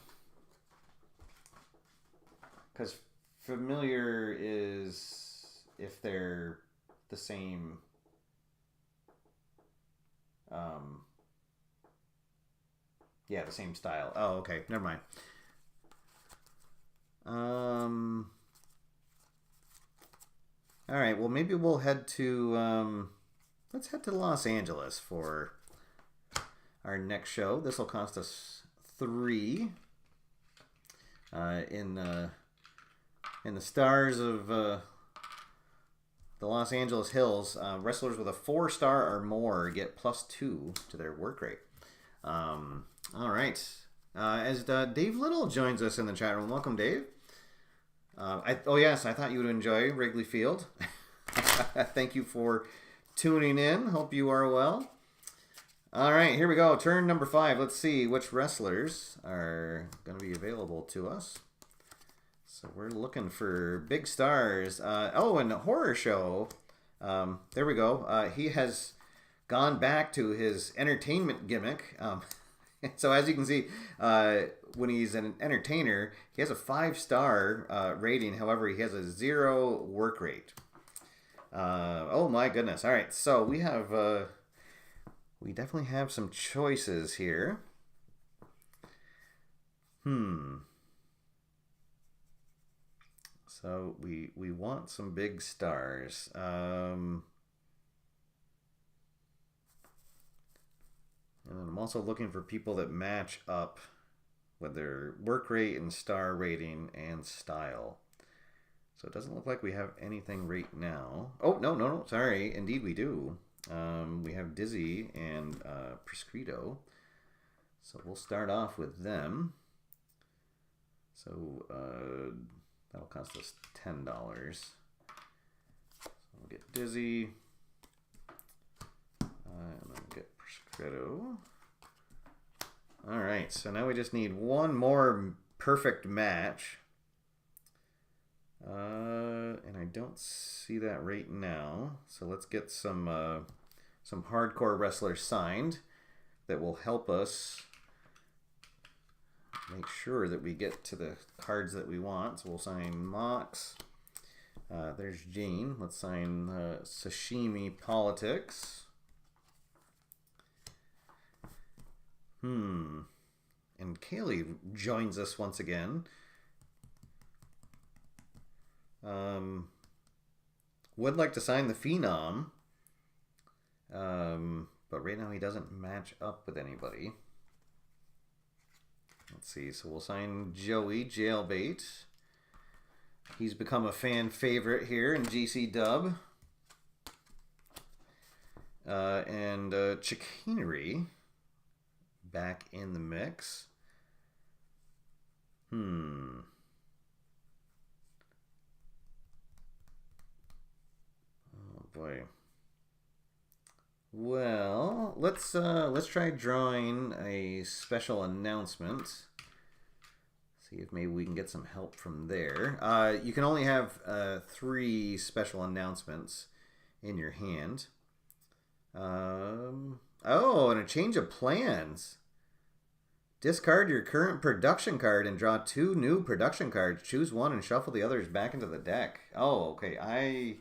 Because familiar is if they're the same... yeah, the same style. Oh, okay. Never mind. All right. Well, maybe we'll head to... let's head to Los Angeles for our next show. This will cost us 3 in the stars of the Los Angeles Hills, wrestlers with a 4-star or more get +2 to their work rate. All right. As Dave Little joins us in the chat room. Welcome, Dave. Oh, yes, I thought you would enjoy Wrigley Field. Thank you for tuning in. Hope you are well. All right, here we go. Turn number 5. Let's see which wrestlers are going to be available to us. So we're looking for big stars. Oh, and Horror Show. There we go. He has gone back to his entertainment gimmick. So as you can see, when he's an entertainer, he has a 5-star rating. However, he has a 0 work rate. Oh my goodness. All right, so we have we definitely have some choices here. So we want some big stars. And I'm also looking for people that match up with their work rate and star rating and style. So it doesn't look like we have anything right now. Oh, no, sorry. Indeed we do. We have Dizzy and Prescrito. So we'll start off with them. So that'll cost us $10. So we'll get Dizzy. And then we'll get Prescrito. All right, so now we just need one more perfect match. And I don't see that right now. So let's get some hardcore wrestlers signed that will help us make sure that we get to the cards that we want. So we'll sign Mox. There's Gene. Let's sign Sashimi Politics. And Kaylee joins us once again. Would like to sign the Phenom. But right now he doesn't match up with anybody. Let's see. So we'll sign Joey Jailbait. He's become a fan favorite here in GC Dub. And Chicanery back in the mix. Oh boy. Well, let's try drawing a special announcement. See if maybe we can get some help from there. You can only have 3 special announcements in your hand. Oh, and a change of plans. Discard your current production card and draw 2 new production cards. Choose one and shuffle the others back into the deck. Oh, okay.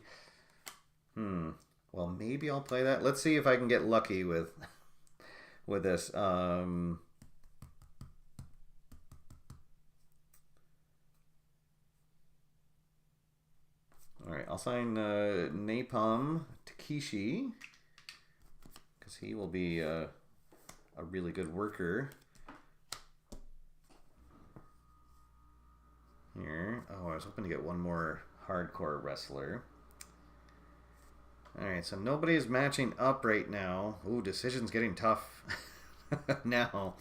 Well, maybe I'll play that. Let's see if I can get lucky with this. All right, I'll sign Napalm Takeshi because he will be a really good worker. Here. Oh, I was hoping to get one more hardcore wrestler. Alright, so nobody is matching up right now. Ooh, decision's getting tough now.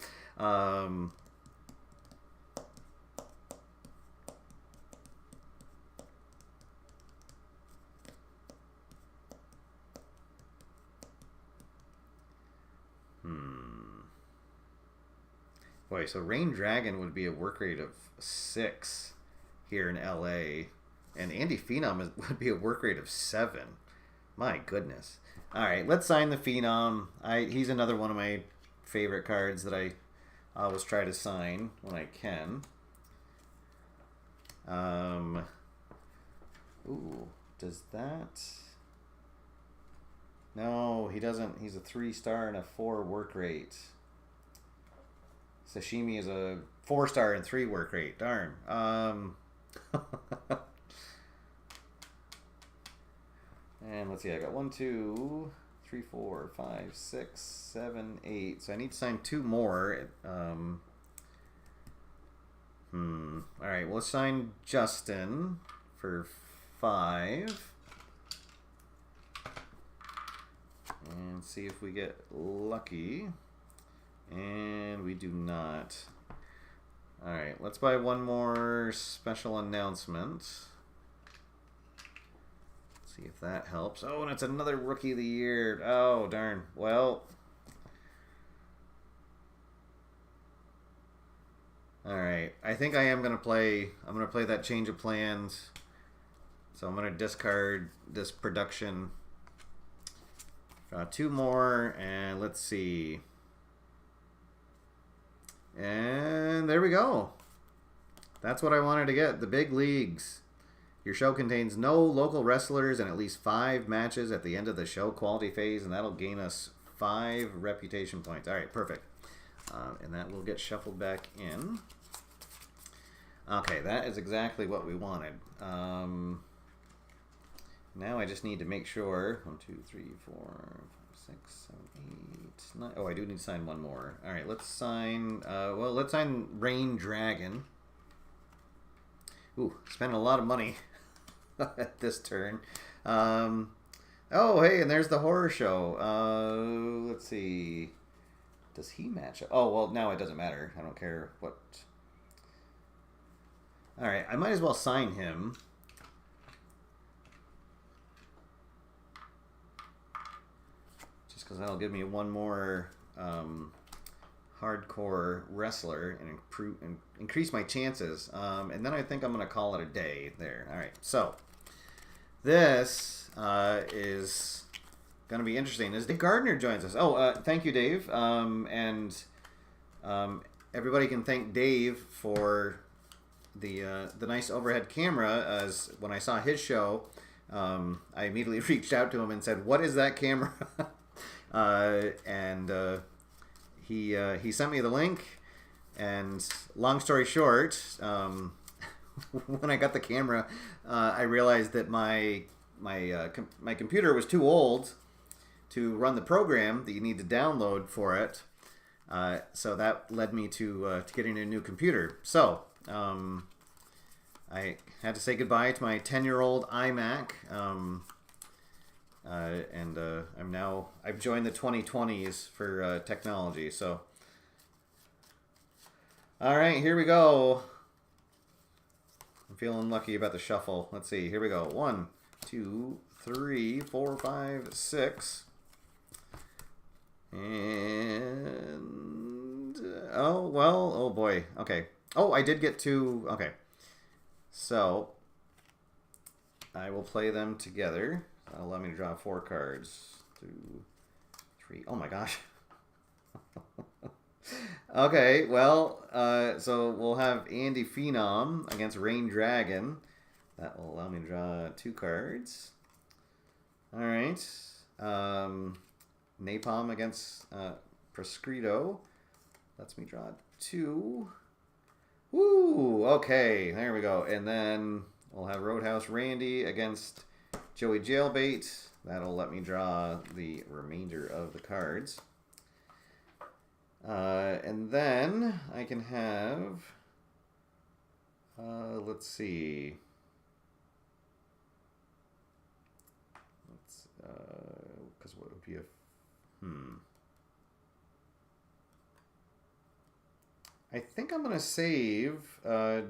Boy, so Rain Dragon would be a work rate of 6 here in LA. And Andy Phenom would be a work rate of 7. My goodness. All right, let's sign the Phenom. He's another one of my favorite cards that I always try to sign when I can. Ooh, does that... No, he doesn't. He's a 3-star and a 4 work rate. Sashimi is a 4-star and 3 work rate. Darn. And let's see, I got 1, 2, 3, 4, 5, 6, 7, 8. So I need to sign 2 more. Alright, well, let's sign Justin for 5. And see if we get lucky. And we do not. Alright, let's buy one more special announcement. See if that helps. Oh, and it's another Rookie of the Year. Oh, darn. Well. Alright, I think I am going to play. I'm going to play that change of plans. So I'm going to discard this production. Draw two more, and let's see. And there we go. That's what I wanted to get. The big leagues. Your show contains no local wrestlers and at least 5 matches at the end of the show quality phase, and that'll gain us 5 reputation points. All right, perfect. And that will get shuffled back in. Okay, that is exactly what we wanted. Now I just need to make sure. 1, 2, 3, 4, 5, 6, 7, 8, 9. Oh, I do need to sign one more. All right, let's sign. Well, let's sign Rain Dragon. Ooh, spending a lot of money at this turn. Oh, hey, and there's the horror show. Let's see. Does he match up? Oh, well, now it doesn't matter. I don't care what. All right, I might as well sign him. Just because that'll give me one more hardcore wrestler and increase my chances. And then I think I'm going to call it a day there. All right, so this is going to be interesting. As Dave Gardner joins us. Oh, thank you, Dave. And everybody can thank Dave for the nice overhead camera. As when I saw his show, I immediately reached out to him and said, "What is that camera?" He sent me the link. And long story short, when I got the camera, I realized that my computer was too old to run the program that you need to download for it. So that led me to getting a new computer. So I had to say goodbye to my 10-year-old iMac, and I've joined the 2020s for technology. So all right, here we go. I'm feeling lucky about the shuffle. Let's see. Here we go. 1, 2, 3, 4, 5, 6. And oh well, oh boy. Okay. Oh, I did get 2. Okay. So I will play them together. That'll allow me to draw 4 cards. 2, 3. Oh my gosh. Okay, well, so we'll have Andy Phenom against Rain Dragon. That will allow me to draw 2 cards. All right. Napalm against Proscrito. Lets me draw 2. Woo! Okay, there we go. And then we'll have Roadhouse Randy against Joey Jailbait. That'll let me draw the remainder of the cards. And then I can have, let's see. Because what would be a, I think I'm going to save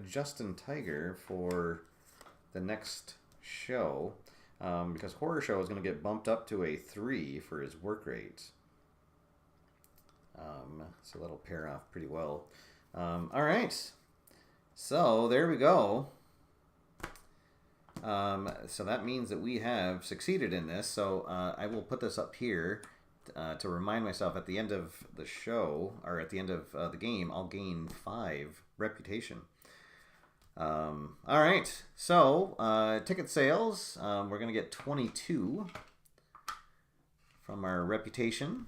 Justin Tiger for the next show, because Horror Show is going to get bumped up to a 3 for his work rate. So that'll pair off pretty well. All right. So there we go. So that means that we have succeeded in this. So I will put this up here to remind myself at the end of the show, or at the end of the game, I'll gain 5 reputation. All right. So ticket sales, we're going to get 22 from our reputation.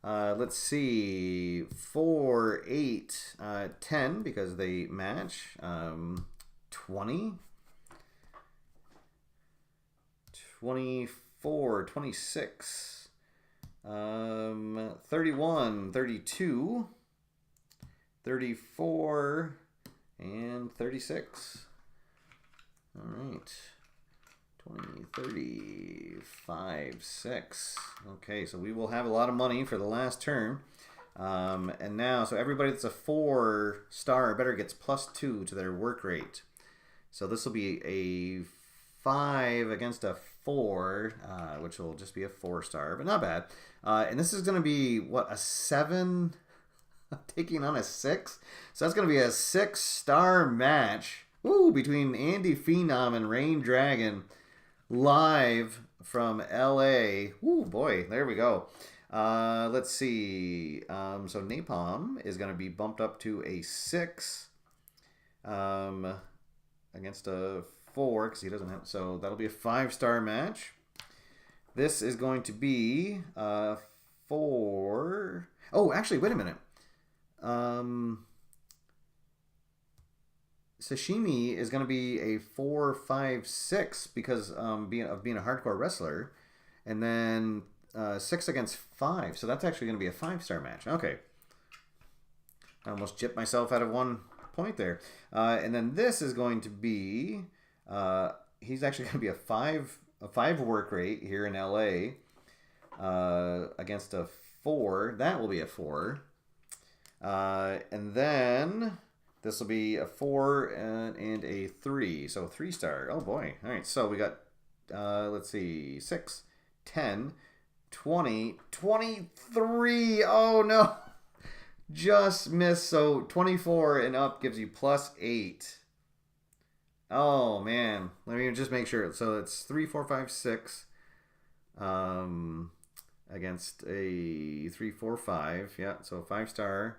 Let's see, 4, 8, 10, because they match, 20, 24, 26, 31, 32, 34, and 36. All right, 20, 30, 5, 6. Okay, so we will have a lot of money for the last turn. And now, so everybody that's a 4-star or better gets +2 to their work rate. So this will be a 5 against a 4, which will just be a 4-star, but not bad. And this is going to be, what, a 7 taking on a 6? So that's going to be a 6-star match. Woo, between Andy Phenom and Rain Dragon, live from LA. Woo, boy, there we go. Let's see. So Napalm is going to be bumped up to a 6 against a 4 because he doesn't have. So that'll be a 5-star match. This is going to be 4. Oh, actually, wait a minute. Sashimi is going to be a 4, 5, 6 because being a hardcore wrestler, and then 6 against 5. So that's actually going to be a 5-star match. Okay, I almost gypped myself out of 1 point there. And then this is going to be he's actually going to be a 5 work rate here in LA against a 4. That will be a 4. And then this will be a 4 and a 3. So 3-star. Oh boy. All right. So we got, let's see, 6, 10, 20, 23. Oh no. Just missed. So 24 and up gives you +8. Oh man. Let me just make sure. So it's 3, 4, 5, 6. Against a 3, 4, 5. Yeah. So 5-star.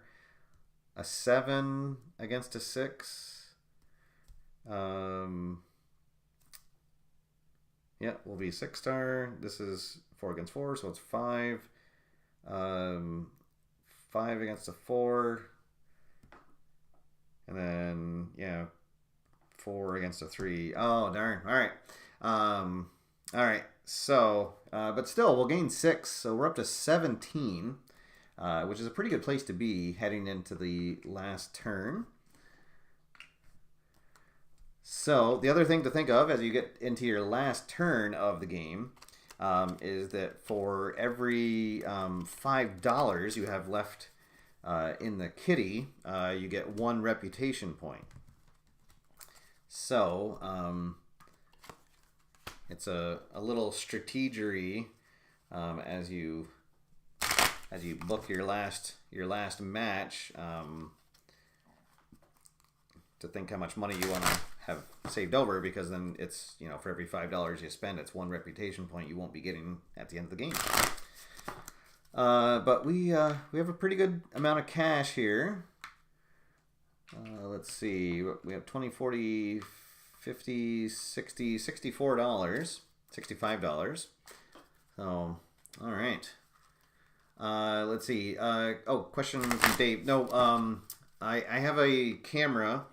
A 7 against a 6. Yeah, will be 6-star. This is 4 against 4, so it's 5. 5 against a 4. And then, yeah, 4 against a 3. Oh, darn. All right. All right. So, but still, we'll gain 6. So we're up to 17. Which is a pretty good place to be heading into the last turn. So the other thing to think of as you get into your last turn of the game is that for every $5 you have left in the kitty, you get 1 reputation point. So it's a little strategery as you book your last match, to think how much money you want to have saved over, because then it's, you know, for every $5 you spend, it's 1 reputation point you won't be getting at the end of the game. But we have a pretty good amount of cash here. Let's see, we have 20, 40, 50, 60, $64, $65. So, all right. Let's see. Oh, question from Dave. No, I have a camera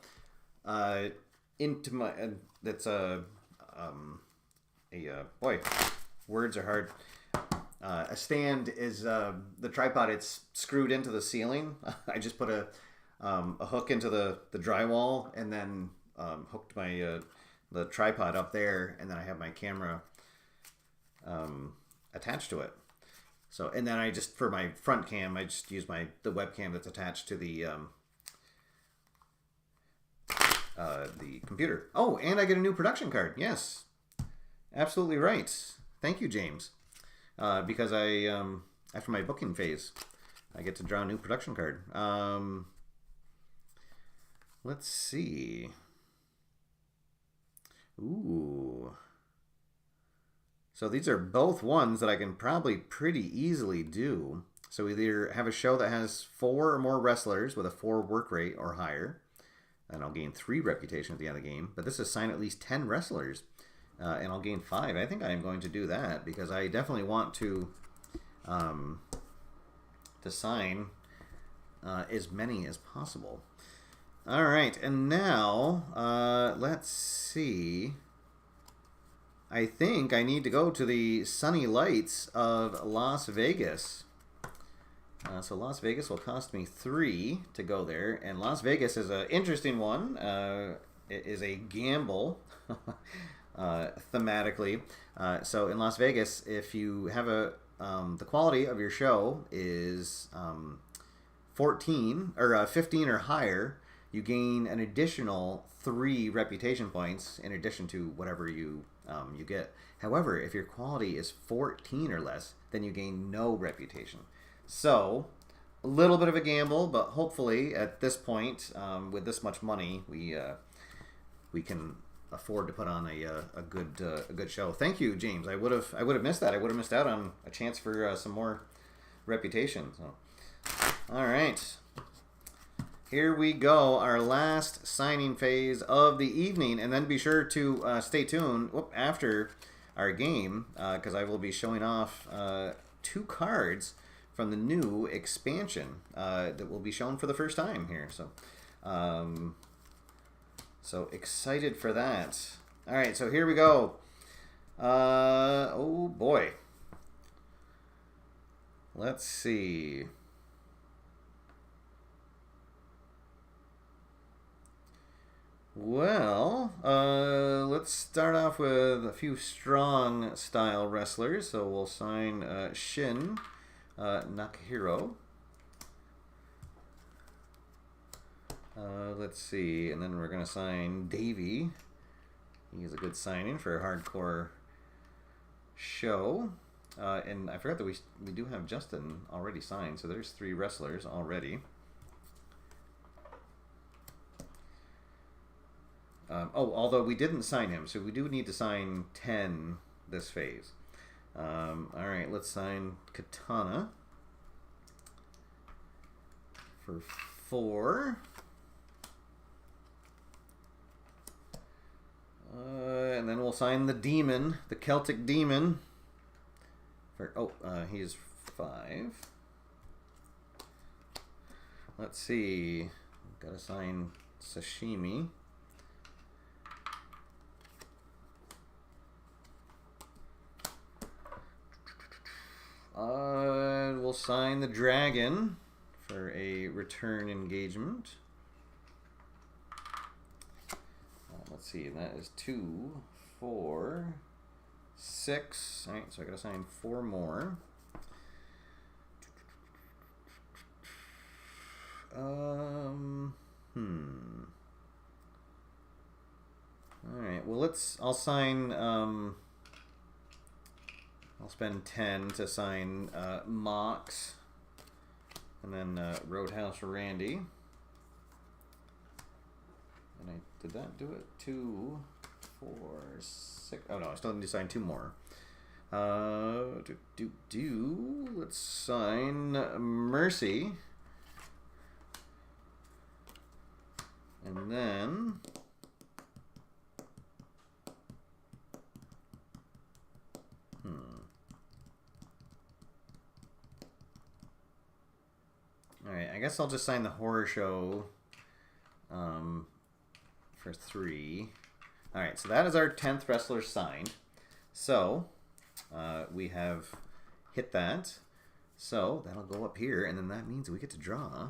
into my that's boy, words are hard. A stand is the tripod. It's screwed into the ceiling. I just put a hook into the drywall and then hooked my the tripod up there, and then I have my camera attached to it. So, and then I just, for my front cam, I just use the webcam that's attached to the computer. Oh, and I get a new production card. Yes, absolutely right. Thank you, James. Because I after my booking phase, I get to draw a new production card. Let's see. Ooh. So these are both ones that I can probably pretty easily do. So either have a show that has 4 or more wrestlers with a 4 work rate or higher, and I'll gain 3 reputation at the end of the game. But this is sign at least 10 wrestlers, and I'll gain 5. I think I am going to do that because I definitely want to sign as many as possible. All right, and now let's see. I think I need to go to the sunny lights of Las Vegas. So Las Vegas will cost me 3 to go there. And Las Vegas is an interesting one. It is a gamble. thematically. So in Las Vegas, if you have the quality of your show is 14 or 15 or higher, you gain an additional 3 reputation points in addition to whatever you get. However, if your quality is 14 or less, then you gain no reputation. So, a little bit of a gamble, but hopefully at this point, with this much money, we can afford to put on a good show. Thank you, James. I would have missed that. I would have missed out on a chance for some more reputation. So, all right. Here we go, our last signing phase of the evening, and then be sure to stay tuned after our game, because I will be showing off 2 cards from the new expansion that will be shown for the first time here. So excited for that. All right, so here we go. Oh boy. Let's see. Well, let's start off with a few strong style wrestlers. So we'll sign Shin Nakahiro. Let's see, and then we're going to sign Davey. He's a good signing for a hardcore show. And I forgot that we do have Justin already signed, so there's 3 wrestlers already. Although we didn't sign him, so we do need to sign 10 this phase. All right, let's sign Katana for 4. And then we'll sign the Demon, the Celtic Demon. He is 5. Let's see. Gotta sign Sashimi. We'll sign the Dragon for a return engagement. Let's see, and that is 2, 4, 6. All right, so I gotta sign 4 more. All right, well I'll sign, I'll spend 10 to sign Mox, and then Roadhouse Randy. And did that do it? 2, 4, 6. Oh no, I still need to sign 2 more. Let's sign Mercy. And then Alright, I guess I'll just sign the Horror Show for 3. Alright, so that is our 10th wrestler signed. So, we have hit that. So, that'll go up here, and then that means we get to draw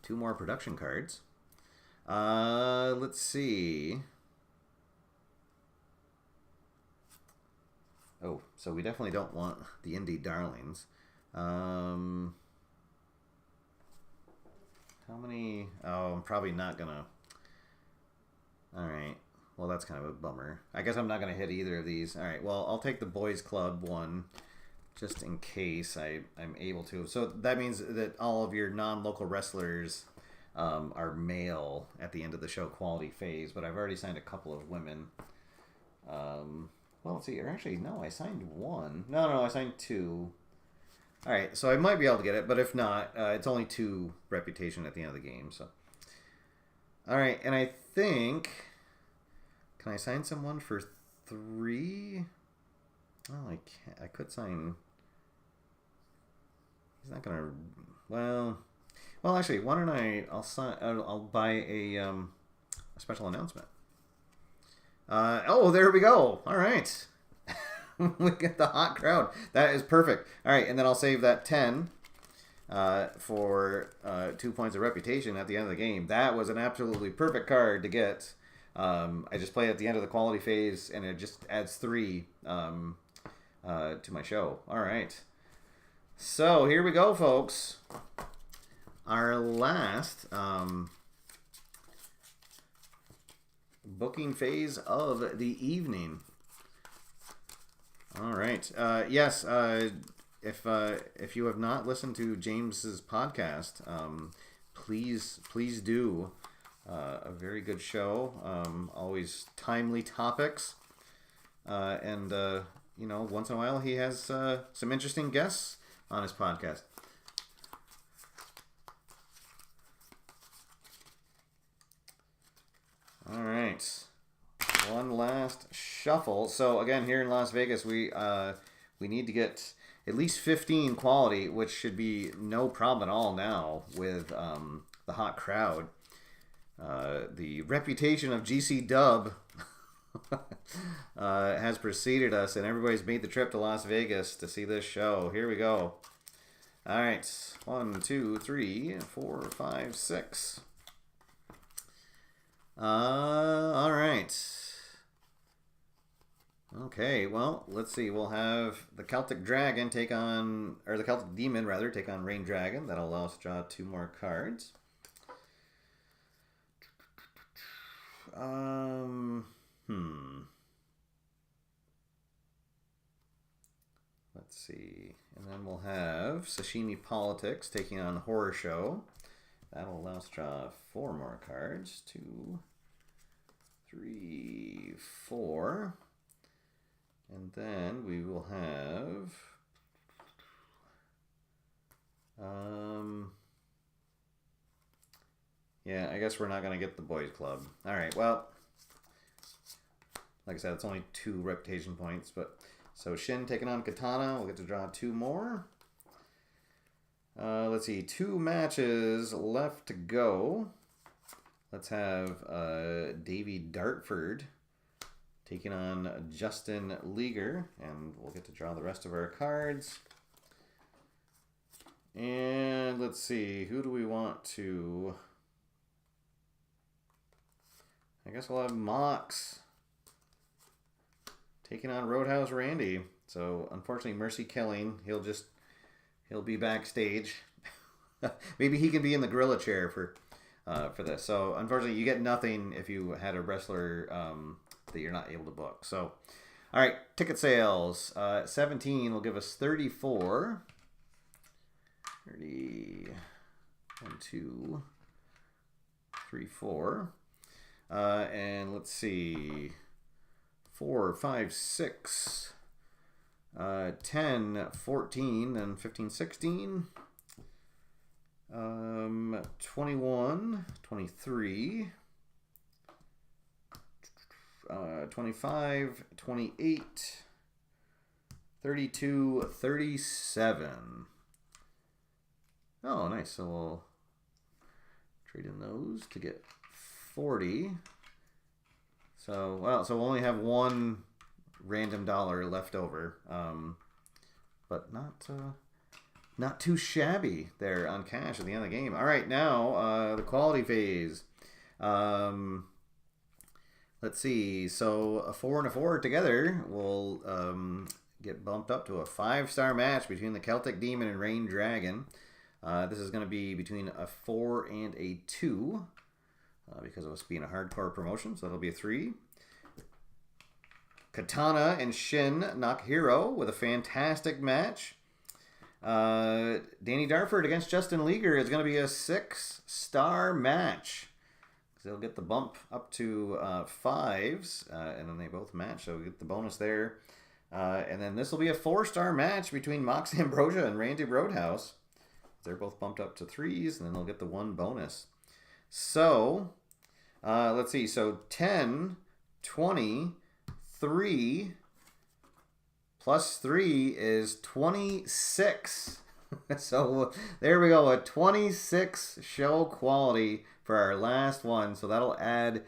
2 more production cards. Let's see. Oh, so we definitely don't want the Indie Darlings. How many? Oh, I'm probably not gonna. Alright. Well, that's kind of a bummer. I guess I'm not gonna hit either of these. Alright, well, I'll take the Boys Club one just in case I'm able to. So that means that all of your non-local wrestlers are male at the end of the show quality phase, but I've already signed a couple of women. Well, let's see. Or actually, no, I signed 1. No, I signed 2. All right, so I might be able to get it, but if not, it's only 2 reputation at the end of the game. So, all right, and I think, can I sign someone for 3? Oh, I can't. I could sign. He's not gonna. Well, actually, why don't I? I'll sign. I'll buy a special announcement. Oh, there we go. All right. We get the hot crowd. That is perfect. All right, and then I'll save that 10 for 2 points of reputation at the end of the game. That was an absolutely perfect card to get I just play at the end of the quality phase, and it just adds 3 to my show. All right. So here we go, folks. Our last booking phase of the evening. All right. Yes. If you have not listened to James's podcast, please do. A very good show. Always timely topics, and once in a while he has some interesting guests on his podcast. All right, one last shuffle. So again, here in Las Vegas, we need to get at least 15 quality, which should be no problem at all now with the hot crowd. The reputation of GC Dub has preceded us, and everybody's made the trip to Las Vegas to see this show. Here we go. All right, 1, 2, 3, 4, 5, 6. All right. Okay, well, let's see. We'll have the Celtic Dragon take on, or the Celtic Demon rather, take on Rain Dragon. That'll allow us to draw 2 more cards. Let's see. And then we'll have Sashimi Politics taking on Horror Show. That'll allow us to draw 4 more cards. 2, 3, 4. And then we will have yeah, I guess we're not going to get the Boys Club. All right, well, like I said, it's only 2 reputation points, but so Shin taking on Katana. We'll get to draw 2 more. Let's see, 2 matches left to go. Let's have Davey Dartford taking on Justin Leaguer, and we'll get to draw the rest of our cards. And let's see, who do we want to... I guess we'll have Mox taking on Roadhouse Randy. So unfortunately, Mercy Killing, he'll be backstage. Maybe he can be in the gorilla chair for this. So unfortunately, you get nothing if you had a wrestler that you're not able to book. So, all right, ticket sales. 17 will give us 34. 30, 1, 2, 3, 4. And let's see, 4, 5, 6, 10, 14, then 15, 16, 21, 23, 25, 28, 32, 37. Oh, nice. So we'll trade in those to get 40. So, well, so we'll only have 1 random dollar left over. But not too shabby there on cash at the end of the game. All right, now the quality phase. Let's see. So a 4 and a 4 together will get bumped up to a 5-star match between the Celtic Demon and Rain Dragon. This is going to be between a 4 and a 2 because of us being a hardcore promotion. So that'll be a 3. Katana and Shin Nakahiro with a fantastic match. Danny Darford against Justin Leaguer is going to be a 6-star match. They'll get the bump up to 5s, and then they both match, so we get the bonus there. And then this will be a 4-star match between Mox Ambrosia and Randy Roadhouse. They're both bumped up to 3s, and then they'll get the 1 bonus. So, let's see. So 10, 20, 3 plus 3 is 26. So there we go, a 26 show quality for our last one. So that'll add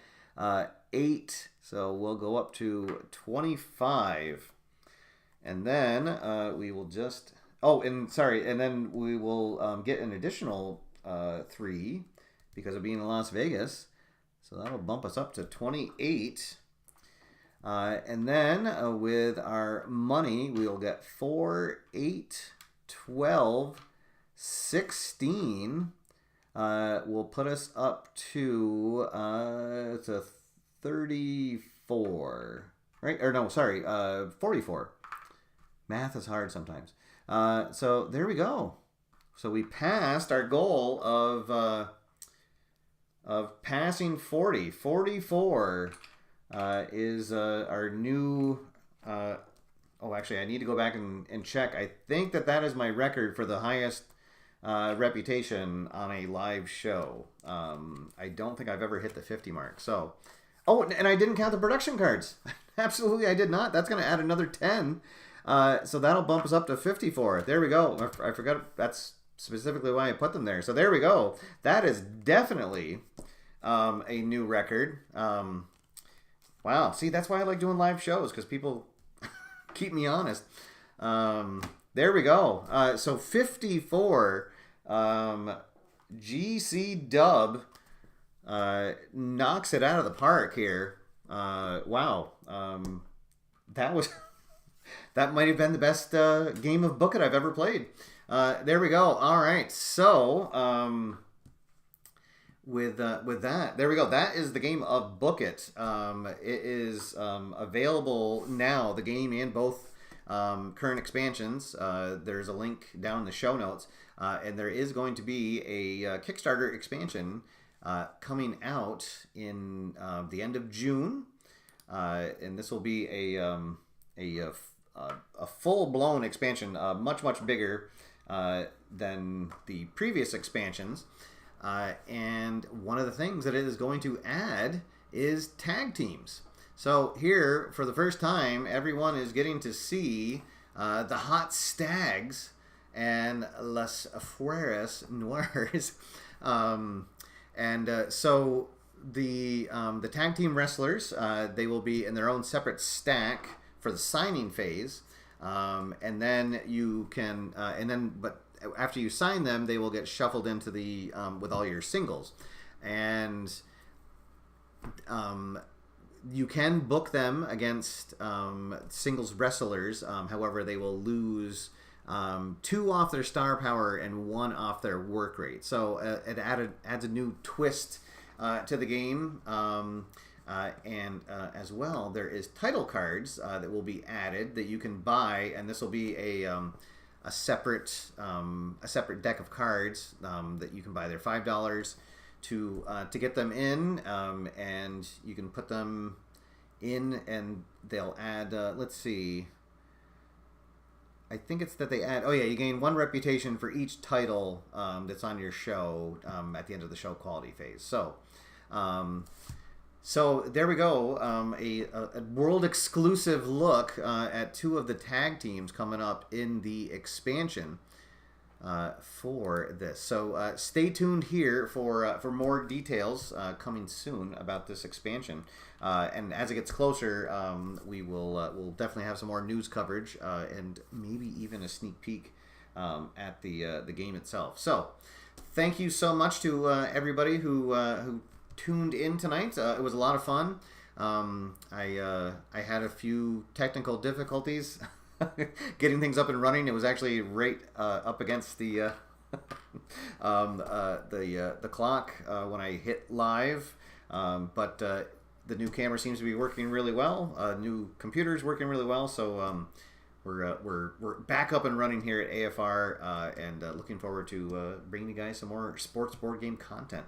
8. So we'll go up to 25. And then we will just... Oh, and sorry, and then we will get an additional 3 because of being in Las Vegas. So that'll bump us up to 28. And then with our money, we'll get 4, 8, 12, 16. Will put us up to it's a 34, right? Or no, sorry, 44. Math is hard sometimes. So there we go. So we passed our goal of passing 40. 44 is our new. Oh, actually, I need to go back and check. I think that is my record for the highest reputation on a live show. I don't think I've ever hit the 50 mark. So, oh, and I didn't count the production cards. Absolutely, I did not. That's going to add another 10. So that'll bump us up to 54. There we go. I forgot. That's specifically why I put them there. So there we go. That is definitely a new record. Wow. See, that's why I like doing live shows, because people keep me honest. There we go. So 54. GC Dub knocks it out of the park here. Wow. That was that might have been the best game of Book It I've ever played. There we go. All right. So with that, there we go. That is the game of Book It. It is available now, the game and both current expansions. There's a link down in the show notes, and there is going to be a Kickstarter expansion coming out in the end of June, and this will be a full-blown expansion, much bigger than the previous expansions. And one of the things that it is going to add is tag teams. So here, for the first time, everyone is getting to see the Hot Stags and Las Fueras Noirs. So the tag team wrestlers, they will be in their own separate stack for the signing phase. And then you can, but after you sign them, they will get shuffled into the with all your singles, and you can book them against singles wrestlers. However, they will lose 2 off their star power and 1 off their work rate. So it adds a new twist to the game. And as well, there is title cards that will be added that you can buy, and this will be a separate deck of cards that you can buy. They're $5 to get them in, and you can put them in, and they'll add. Let's see. I think it's that they add. Oh yeah, you gain 1 reputation for each title that's on your show at the end of the show quality phase. So. So there we go, a world exclusive look at 2 of the tag teams coming up in the expansion for this. So stay tuned here for more details coming soon about this expansion. And as it gets closer, we'll definitely have some more news coverage and maybe even a sneak peek at the game itself. So thank you so much to everybody who tuned in tonight. It was a lot of fun. I had a few technical difficulties getting things up and running. It was actually right up against the clock when I hit live, but the new camera seems to be working really well. New computer's working really well, so we're back up and running here at AFR, and looking forward to bringing you guys some more sports board game content.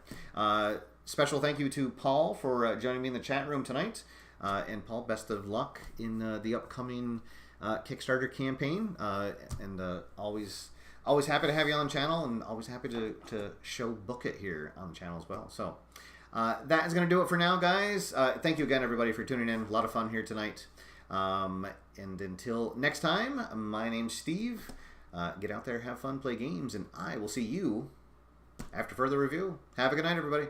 Special thank you to Paul for joining me in the chat room tonight. And Paul, best of luck in the upcoming Kickstarter campaign. And always happy to have you on the channel, and always happy to show Book It here on the channel as well. So that is going to do it for now, guys. Thank you again, everybody, for tuning in. A lot of fun here tonight. And until next time, my name's Steve. Get out there, have fun, play games, and I will see you after further review. Have a good night, everybody.